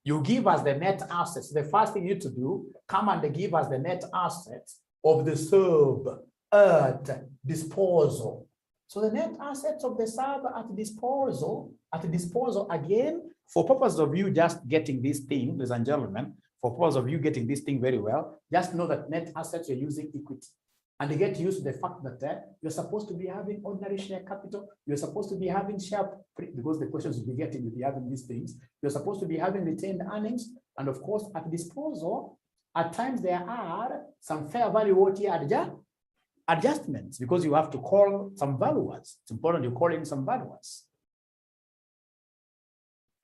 You give us the net assets. The first thing you need to do, come and give us the net assets of the sub at disposal. So the net assets of the sub at disposal again, for purpose of you just getting this thing, ladies and gentlemen, for purpose of you getting this thing very well, just know that net assets you're using equity. And you get used to the fact that you're supposed to be having ordinary share capital, you're supposed to be having share, because the questions you'll be getting, you'll be having these things, you're supposed to be having retained earnings, and of course, at disposal, at times there are some fair value OT adjustments, because you have to call some valuers. It's important you call in some valuers.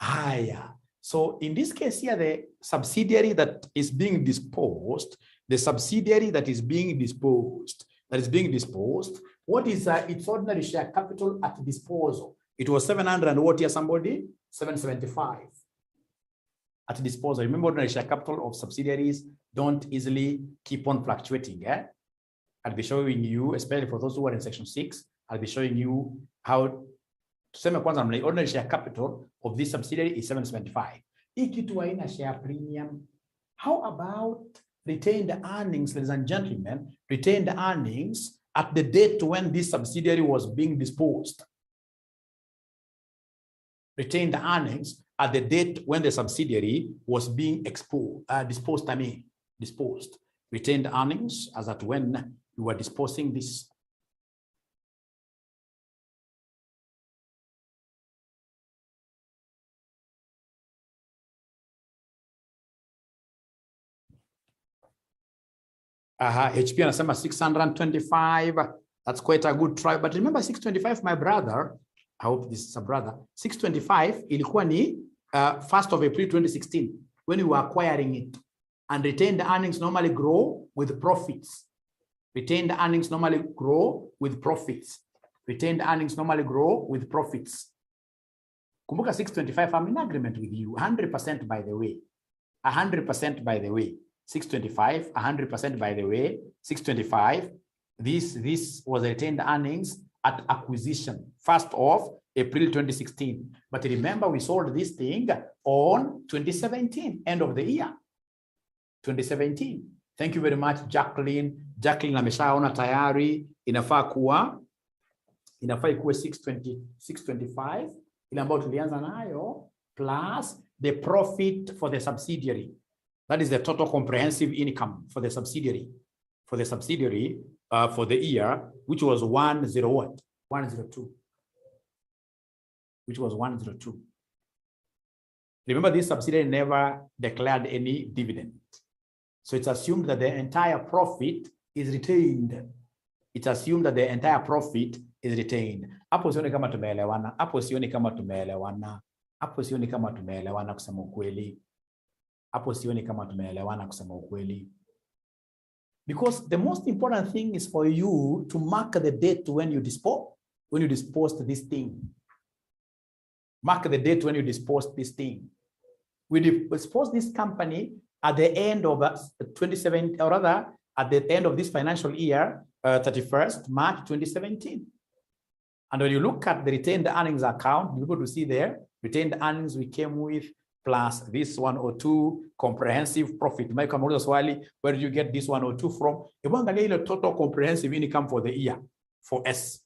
Yeah. So in this case here, the subsidiary that is being disposed, what is its ordinary share capital at disposal? It was 700 and what here, somebody? 775 at disposal. Remember, ordinary share capital of subsidiaries don't easily keep on fluctuating. I'll be showing you, especially for those who are in section 6, I'll be showing you how the ordinary share capital of this subsidiary is 775. Ikitu share premium. How about retained earnings, ladies and gentlemen? Retained earnings at the date when this subsidiary was being disposed. Retained earnings at the date when the subsidiary was being disposed. Retained earnings as at when you were disposing this. HP anasema 625. That's quite a good try. But remember 625, my brother, I hope this is a brother, 625 ilikuwa ni 1st of April 2016 when we were acquiring it. And retained earnings normally grow with profits. Retained earnings normally grow with profits. Retained earnings normally grow with profits. Kumbuka 625, I'm in agreement with you, 100% by the way. 100% by the way. 625, 100% by the way, 625, this was retained earnings at acquisition, 1st of April 2016. But remember, we sold this thing on 2017, end of the year, 2017. Thank you very much, Jacqueline. Jacqueline ameshaona tayari, inafaa ikuwe 625, ile ambayo tulianza nayo, plus the profit for the subsidiary. That is the total comprehensive income for the subsidiary. For the year, which was 102. Which was 102. Remember, this subsidiary never declared any dividend. So it's assumed that the entire profit is retained. It's assumed that the entire profit is retained. Hapo sioni kama tumeelewana. Hapo sioni kama tumeelewana. Hapo sioni kama tumeelewana kusema ukweli. Hapo sioni kama tumeelewana kusema ukweli. Because the most important thing is for you to mark the date when you disposed this thing. Mark the date when you disposed this thing. We disposed this company at the end of 2017, or rather at the end of this financial year, 31st March 2017. And when you look at the retained earnings account, you're able to see there, retained earnings we came with, plus this 102 comprehensive profit. Where did you get this 102 from? The total comprehensive income for the year for S.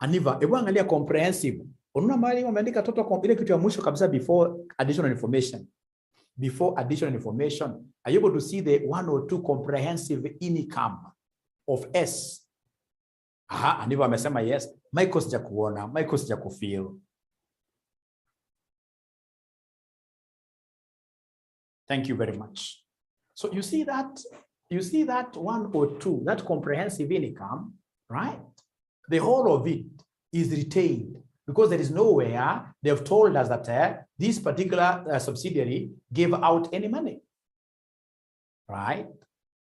Aniva, ewangalia comprehensive. Ununa mali wameandika total ile kitu ya mwisho kabisa before additional information. Before additional information, are you able to see the 102 comprehensive income of S? Aniva amesema yes. Michael sijakuona, Michael sijakufeel. Thank you very much. So you see that 102, that comprehensive income, right? The whole of it is retained because there is nowhere they've told us that this particular subsidiary gave out any money, right?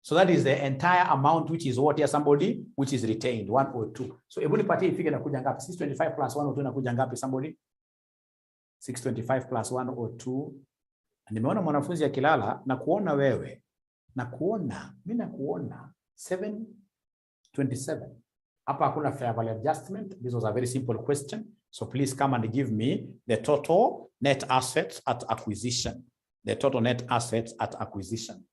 So that is the entire amount, which is what here somebody, which is retained, 102. So every party figure nakuja ngapi? 625 plus 102 nakuja ngapi somebody? 625 plus 102. Nimeona mwanafunzi akilala na kuona wewe. Nakuona, mimi nakuona 727. Hapa hakuna fair value adjustment. This was a very simple question. So please come and give me the total net assets at acquisition. The total net assets at acquisition.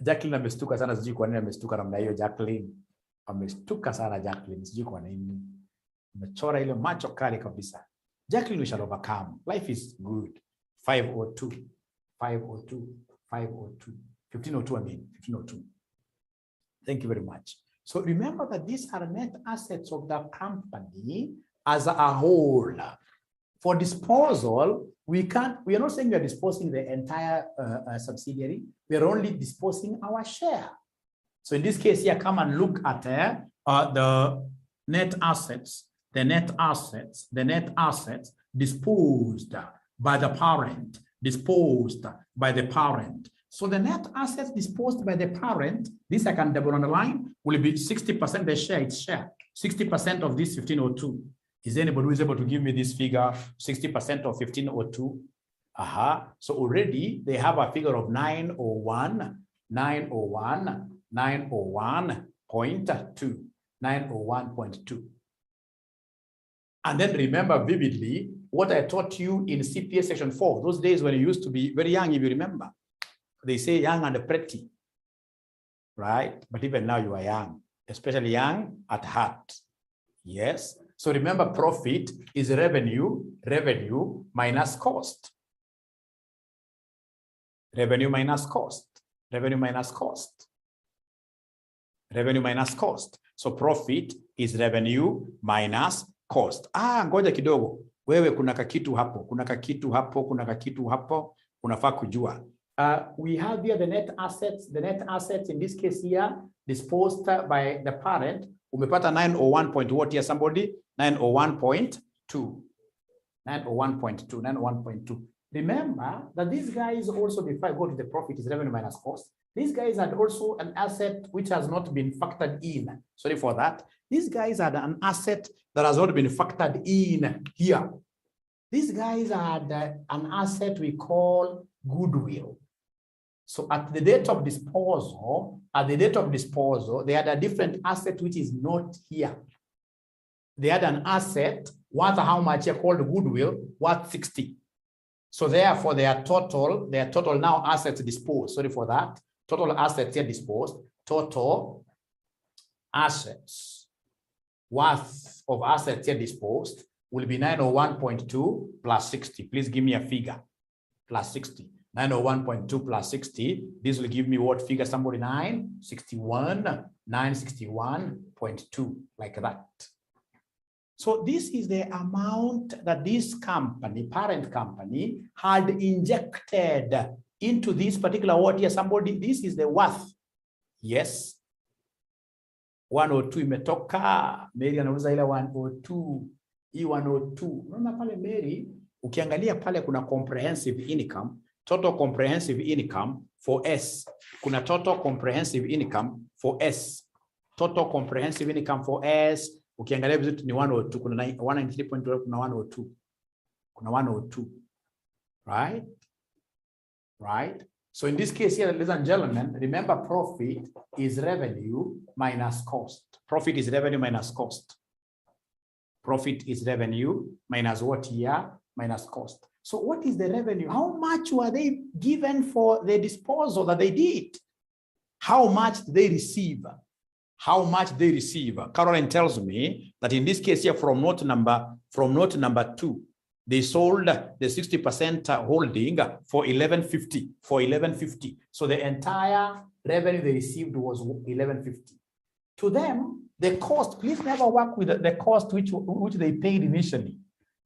Jacqueline amestuka sana, sijui kwa nini amestuka namna hiyo. Jacqueline amestuka sana. Jacqueline sijui kwa nini. Umechora ile macho kali kabisa. Jacqueline, we shall overcome. Life is good. 502, 502, 502, 1502. I mean 1502. Thank you very much. So remember that these are net assets of the company as a whole. For disposal, we are not saying we are disposing the entire subsidiary. We are only disposing our share. So in this case here, come and look at the net assets, the net assets disposed by the parent, disposed by the parent. So the net assets disposed by the parent, this I can double underline, will be 60% the share, its share, 60% of this 1502. Is anybody who is able to give me this figure, 60% of 1502? So already they have a figure of 901, 901, 901.2, 901.2. And then remember vividly what I taught you in CPA section 4, those days when you used to be very young, if you remember. They say young and pretty, right? But even now you are young, especially young at heart. Yes. So remember, profit is revenue minus cost. Revenue minus cost. Revenue minus cost. Revenue minus cost. So profit is revenue minus cost. Ngoja kidogo. Wewe kuna kakitu hapo, kuna kakitu hapo, kuna kakitu hapo, unafaa kujua. We have here the net assets. The net assets in this case here disposed by the parent. Umepata 901 point what here somebody? 901.2. 901.2. 901.2. Remember that these guys also, before I go to the profit, is revenue minus cost. These guys had also an asset which has not been factored in. Sorry for that. These guys had an asset that has not been factored in here. These guys had an asset we call goodwill. So at the date of disposal, they had a different asset which is not here. They had an asset worth how much here called goodwill, worth 60. So therefore their total now assets disposed. Sorry for that. Total assets here disposed. Total assets worth of assets here disposed will be 901.2 plus 60. Please give me a figure. Plus 60. 901.2 plus 60. This will give me what figure? Somebody 961, 961.2, like that. So this is the amount that this company, parent company, had injected into this particular what here. Somebody, this is the worth. Yes. 102 imetoka. Mary anauliza ile 102. Hii 102. Unaona pale Mary, ukiangalia pale kuna comprehensive income. Total comprehensive income for S. Kuna total comprehensive income for S. Total comprehensive income for S. Ukiangalia vizuri ni 102. Kuna 193.12, kuna 102. Kuna 102. Right? Right? So in this case here, ladies and gentlemen, remember profit is revenue minus cost. Profit is revenue minus cost. Profit is revenue minus what here? Minus cost. So what is the revenue? How much were they given for the disposal that they did? How much did they receive? How much they receive? Caroline tells me that in this case here from note number 2, they sold the 60% holding for 1150. For 1150. So the entire revenue they received was 1150. To them, the cost, please never work with the cost which they paid initially,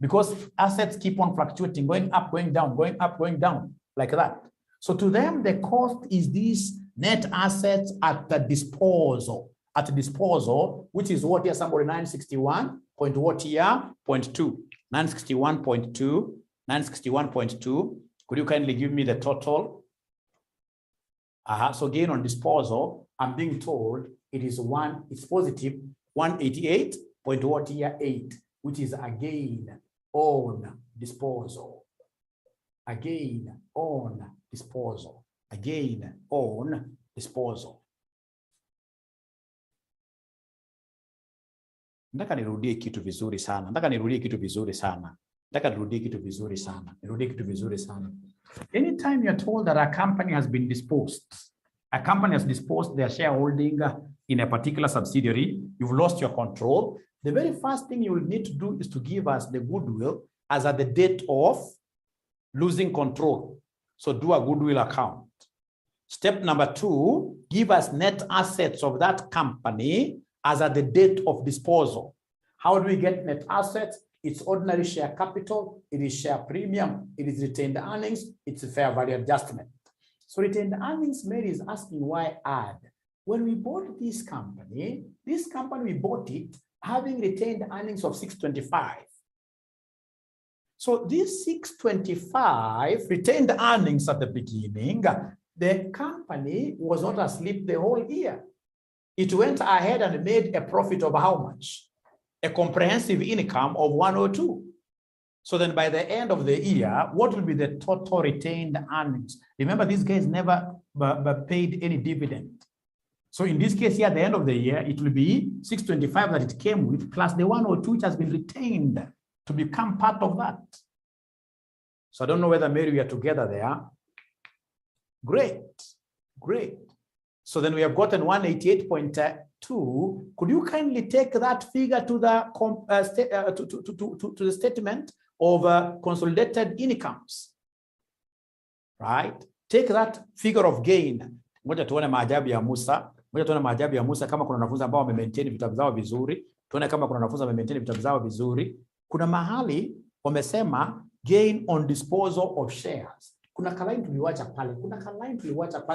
because assets keep on fluctuating, going up, going down, going up, going down, like that. So to them, the cost is these net assets at the disposal. At disposal, which is what here, somebody 961 point what here, 0.2. 961.2, 961.2. Could you kindly give me the total? So gain on disposal, I'm being told it is it's positive 188.8, which is a gain on disposal. again on disposal. Again on disposal. Nataka nirudie kitu vizuri sana. Nirudie kitu vizuri sana. Anytime you're told that a company has been disposed, a company has disposed their shareholding in a particular subsidiary, you've lost your control, the very first thing you will need to do is to give us the goodwill as at the date of losing control. So do a goodwill account. Step number 2, give us net assets of that company as at the date of disposal. How do we get net assets? It's ordinary share capital, it is share premium, it is retained earnings, it's a fair value adjustment. So retained earnings, Mary is asking why add. When we bought this company, we bought it having retained earnings of 625. So this 625 retained earnings at the beginning, the company was not asleep the whole year. It went ahead and made a profit of how much? A comprehensive income of 102. So then by the end of the year, what will be the total retained earnings? Remember, these guys never paid any dividend. So in this case here, at the end of the year, it will be 625 that it came with, plus the 102 which has been retained to become part of that. So I don't know whether, Mary, we are together there. Great. So then we have gotten 188.2. Could you kindly take that figure to the to the statement of consolidated incomes? Right? Take that figure of gain. Ngoja tuone maajabu ya Musa. Kama kuna wanafunzi ambao wamemaintain vitabu zao vizuri. Tuone kama kuna wanafunzi wamemaintain vitabu zao vizuri. Kuna mahali wamesema gain on disposal of shares. Kuna kalaini tuliwacha pale.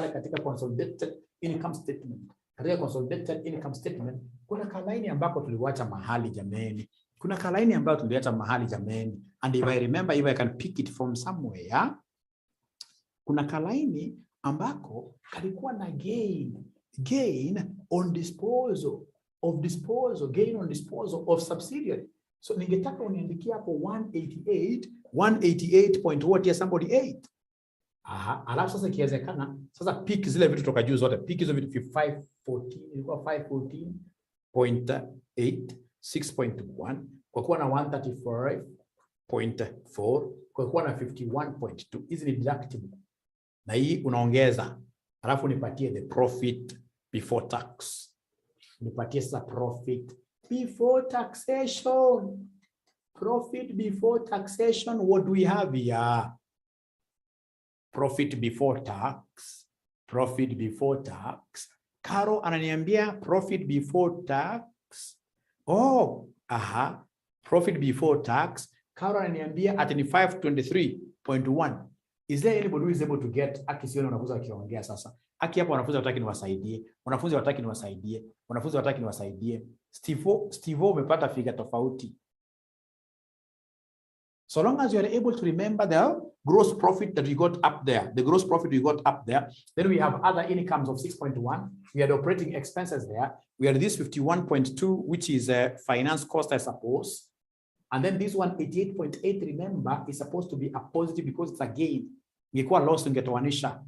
Katika consolidated income statement. Katika consolidated income statement, kuna kalaini ambako tuliwacha mahali jameni. And if I remember, if I can pick it from somewhere, kuna kalaini ambako kalikuwa na gain on disposal of subsidiary. So ningetaka uniandikia hapo 188.8. Alafu sasa ikiwezekana sasa pick zile vitu toka juu zote, pick hizo vitu 514, ilikuwa 514.8, 6.1, kwa kuwa na 134.4, kwa kuwa na 51.2. Hizi ni deductible. Na hii unaongeza, alafu nipatie the profit before tax. Nipatie sasa profit before taxation. Profit before taxation, what do we have here? Profit before tax. Karo ananiambia profit before tax. Profit before tax. Karo ananiambia at 523.1. Is there anybody who is able to get? Akisiona wanafunzi wakiongea sasa. Aki hapo wanafunzi wataki niwasaidie. Steve umepata figure tofauti. So long as you are able to remember the gross profit that we got up there, then we have other incomes of 6.1. We had operating expenses there. We had this 51.2, which is a finance cost, I suppose. And then this one, 88.8, remember, is supposed to be a positive because it's a gain. Ingekuwa loss ungetoanisha.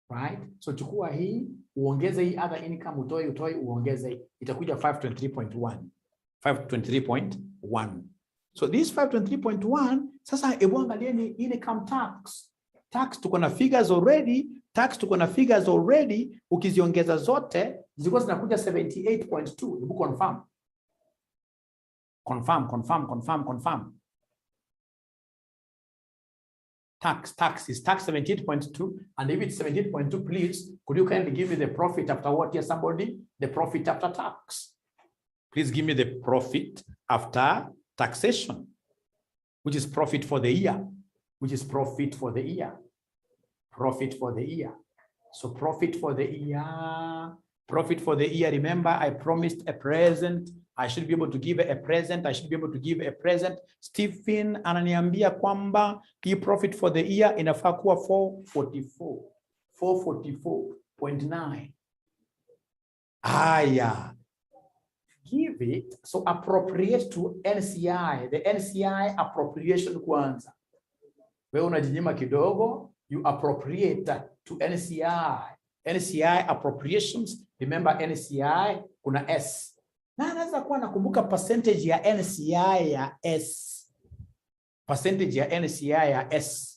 Right? So chukua hii, uongeze hii other income, utoi, uongeze, itakuja 523.1. So this 523.1, sasa hebu angalieni income tax. Tax tuko na figures already. Ukiziongeza zote, zilikuwa zinakuja 78.2. Hebu confirm. Tax is tax 78.2, and if it's 78.2, please, could you kindly give me the profit after what here, somebody? The profit after tax. Please give me the profit after taxation, which is profit for the year. Profit for the year. So profit for the year. Remember, I promised a present. I should be able to give a present. Stephen ananiambia kwamba hii profit for the year inafaa kuwa 444.9. Give it, so appropriate to NCI, the NCI appropriation kwanza. Wewe unajinyima kidogo, you appropriate to NCI. NCI appropriations, remember NCI kuna S. Na anaweza kuwa nakumbuka percentage ya NCI ya S. Percentage ya NCI ya S.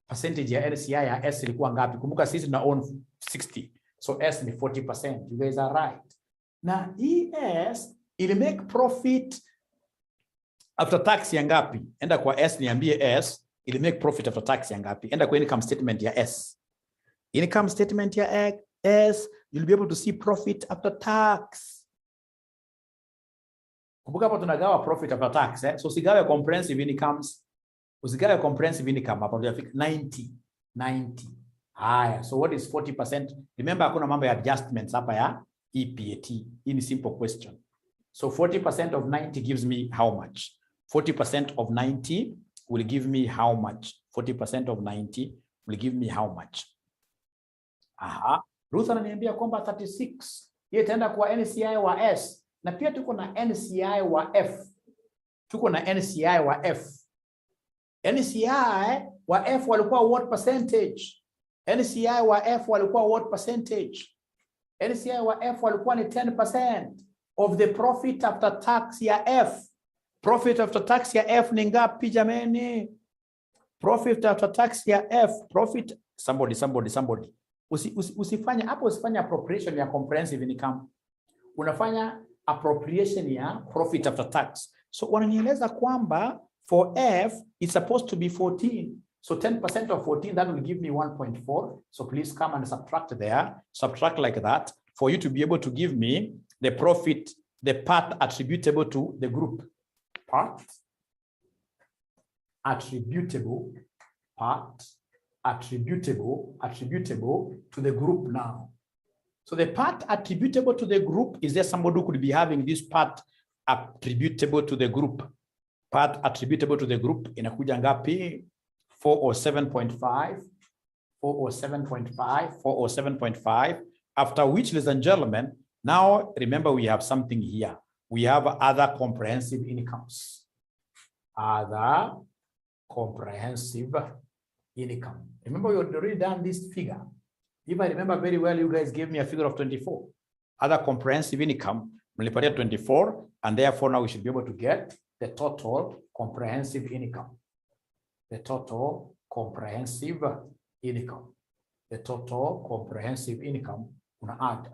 Percentage ya NCI ya S ilikuwa ngapi? Kumbuka sisi tuna own 60. So S ni 40%. You guys are right. Na ES ili make profit after tax ya ngapi? Enda kwa S niambie S ili make profit after tax ya ngapi? Enda kwa income statement ya S. Income statement ya S, you'll be able to see profit after tax. Kumbuka hapo tunagawa profit after tax, So usigawe comprehensive incomes. Usigawe comprehensive income hapo ndio 90. Haya, so what is 40%? Remember hakuna mambo ya adjustments hapa ya EPAT. Hii ni simple question. So 40% of 90 gives me how much? 40% of 90 will give me how much? 40% of 90 will give me how much? Aha, Ruth ananiambia kwamba 36. Hiyo itaenda kwa NCI wa S. Na pia tuko na NCI wa F. Tuko na NCI wa F. NCI wa F walikuwa what percentage? NCI wa F walikuwa what percentage? NCI wa F walikuwa ni 10% of the profit after tax ya F. Profit after tax ya F ni ngapi jameni? Profit after tax ya F. Profit, somebody. Usifanya hapo, usifanya appropriation ya comprehensive income. Unafanya appropriation ya profit after tax. So wananieleza kwamba for F it's supposed to be 14. So 10% of 14, that will give me 1.4. So please come and subtract there. Subtract like that for you to be able to give me the profit, the part attributable to the group. Part attributable, part attributable to the group now. So the part attributable to the group, is there somebody who could be having this part attributable to the group? Part attributable to the group inakuja ngapi? 407.5, 407.5, 407.5. After which, ladies and gentlemen, now remember we have something here. We have other comprehensive incomes. Other comprehensive income. Remember, we had already done this figure. If I remember very well, you guys gave me a figure of 24. Other comprehensive income, mlipatia 24, and therefore now we should be able to get the total comprehensive income. The total comprehensive income. The total comprehensive income una add.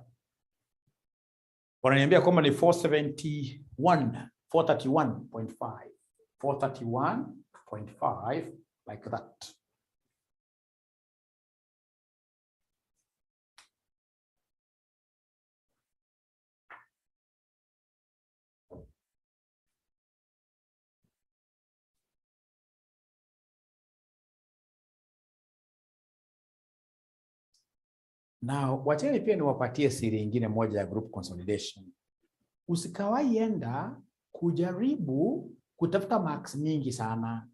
Wananiambia kwamba ni 471, 431.5. 431.5, like that. Now, wacheni pia niwapatie siri nyingine moja ya group consolidation. Usikawai enda kujaribu kutafuta marks mingi sana.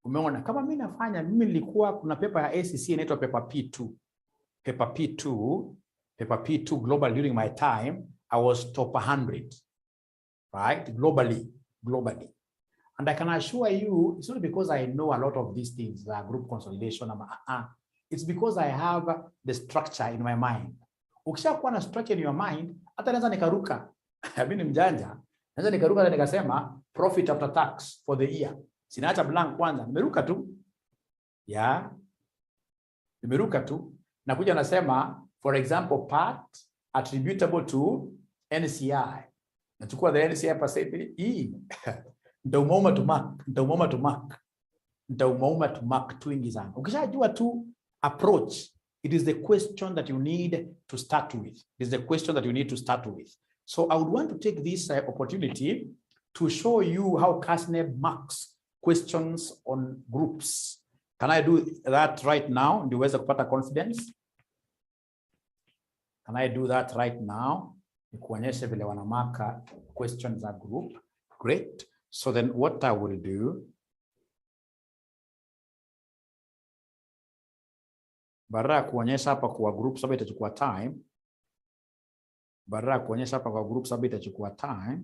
Umeona, kama mimi nafanya, mimi nilikuwa kuna paper ya ACC inaitwa paper P2. Paper P2 global during my time, I was top 100. Right? Globally. And I can assure you, it's not because I know a lot of these things, group consolidation. It's because I have the structure in my mind. Ukishakuwa na structure in your mind, hata naweza nikaruka. Mimi ni mjanja. Naweza nikaruka na nikasema profit after tax for the year. Sinaacha blank kwanza. Nimeruka tu. Nimeruka tu. Nakuja nasema, for example, part attributable to NCI. Nachukua the NCI percentage E. Nitaumoma to mark twingi sana. Ukishajua tu approach, it is the question that you need to start with. So I would want to take this opportunity to show you how 𝐂𝐿 marks questions on groups. Can I do that right now? Ndiweza kupata confidence? Can I do that right now? Nikuonyeshe vile wanamaka questions za group. Great. So then what I will do, badala ya kuonyesha hapa kwa group sababu itachukua time,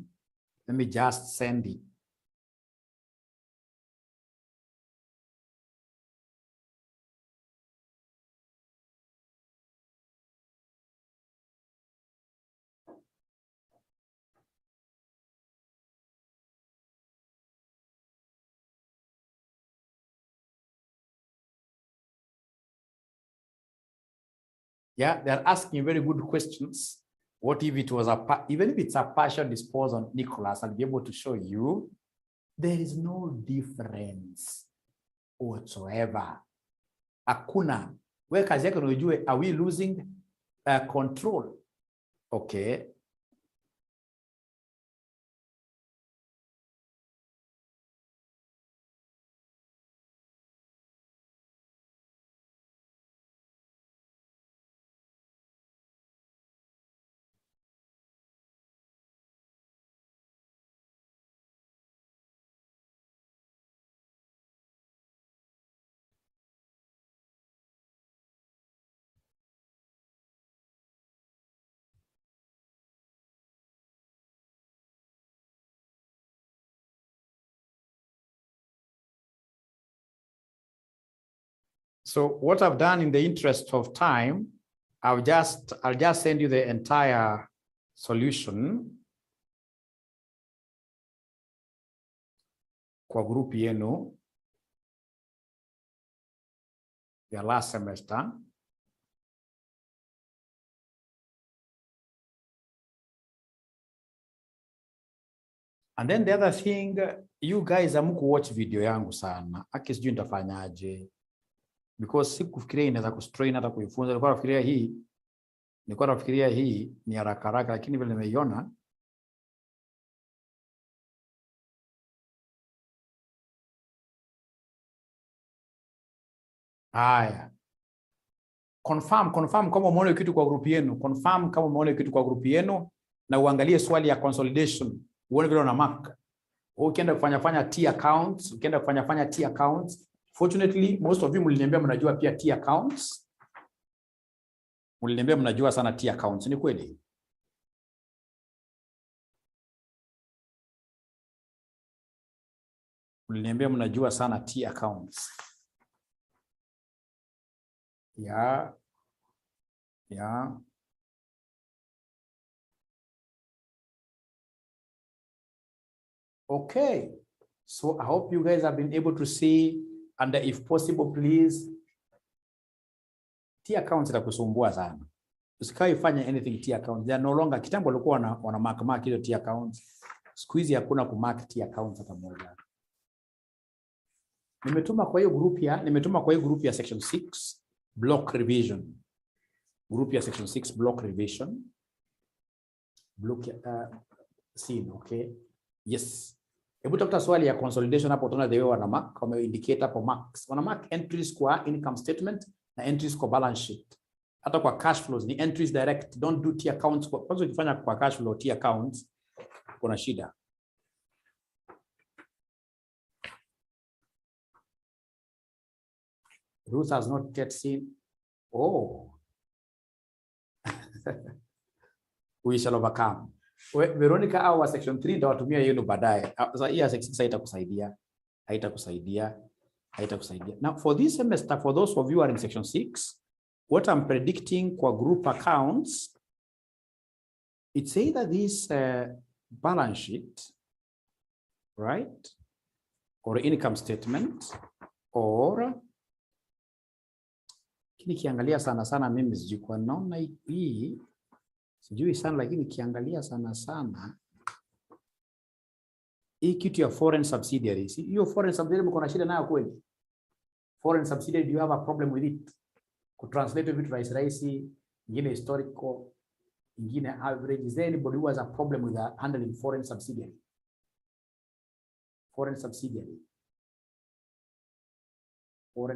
let me just send it. Yeah, they're asking very good questions. What if it was even if it's a partial disposal, Nicholas, I'll be able to show you there is no difference whatsoever. Hakuna. Where kazi yake unajue, are we losing control? Okay. So what I've done in the interest of time, I'll just send you the entire solution kwa group yenu ya last semester. And then the other thing, you guys amuku watch video yangu sana. Aki sijui nitafanyaje. Because sikufikiria inaweza kustrain hata kuifunza. Nilikuwa nafikiria hii ni haraka haraka, lakini vile nimeiona haya. Confirm kama umeona kitu kwa group yenu. Confirm kama umeona kitu kwa group yenu na uangalie swali ya consolidation. Uone vile una mark. Ukienda kufanya T accounts, fortunately most of you mliniambia mnajua pia T accounts. Mliniambia mnajua sana T accounts, ni kweli? Mliniambia mnajua sana T accounts. Yeah. Okay, so I hope you guys have been able to see, and if possible, please, T accounts itakusumbua sana. Usikai fanya anything T accounts. They are no longer, kitambo walikuwa wana mark hizo T accounts. Siku hizi hakuna kumark T accounts hata moja. Nimetuma kwa hiyo group ya section 6 block revision. Group ya section 6 block revision. Block scene, okay? Yes. Hebu tafuta swali ya consolidation hapo, utaona the way wana mark, kama indicate hapo marks. Wana mark entries kwa income statement na entries kwa balance sheet. Hata kwa cash flows ni entries direct. Don't do T accounts. Kwanza ukifanya kwa cash flow T accounts kuna shida. Ruth has not yet seen. Oh. We shall overcome. Veronica au section 3 ndio watumia yenu baadaye. Sasa hii section 6 haitakusaidia. Now for this semester, for those of you who are in section 6, what I'm predicting for group accounts, it's either this balance sheet, right? Or income statement, or kiangalia sana mimi sijui kwa naona hii sijui sana, lakini kiangalia sana hii kitu ya foreign subsidiaries. Hiyo foreign subsidiary mko na shida nayo kweli? Foreign subsidiary, do you have a problem with it? Kutranslate vitu rahisi, ingine historical, ingine average. Is there anybody who has a problem with handling foreign subsidiary? Foreign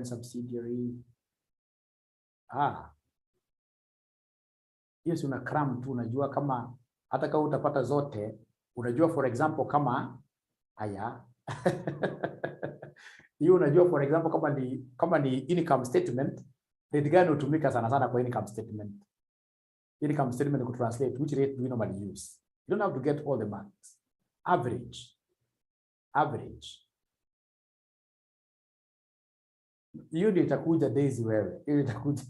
subsidiary. Hiyo si una cram tu, unajua kama hata kama utapata zote, unajua for example kama haya hiyo unajua for example kama ni income statement, rate gani hutumika sana kwa income statement? Income statement ku translate, which rate do you normally use? You don't have to get all the marks. Average. Hiyo ndio itakuja Daisy wewe. Hiyo itakuja.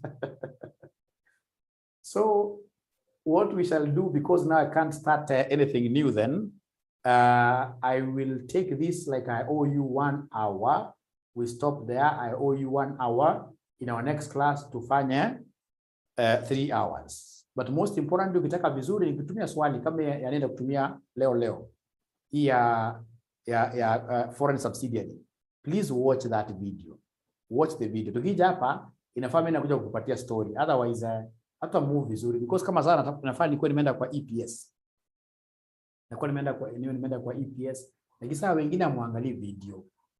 So what we shall do, because now I can't start anything new then, I will take this like I owe you 1 hour. We stop there. I owe you 1 hour in our next class to fanya 3 hours. But most importantly, ukitaka vizuri ni kutumia swali kama yanaenda kutumia leo hii ya foreign subsidiary. Please watch that video. Watch the video. Tukija hapa inafaa mimi nakuja kukupatia story. Otherwise hata move vizuri because kama sana nafaa nikuwa nimeenda kwa EPS. Nakuwa nimeenda kwa EPS. Lakini saa wengine muangalie video.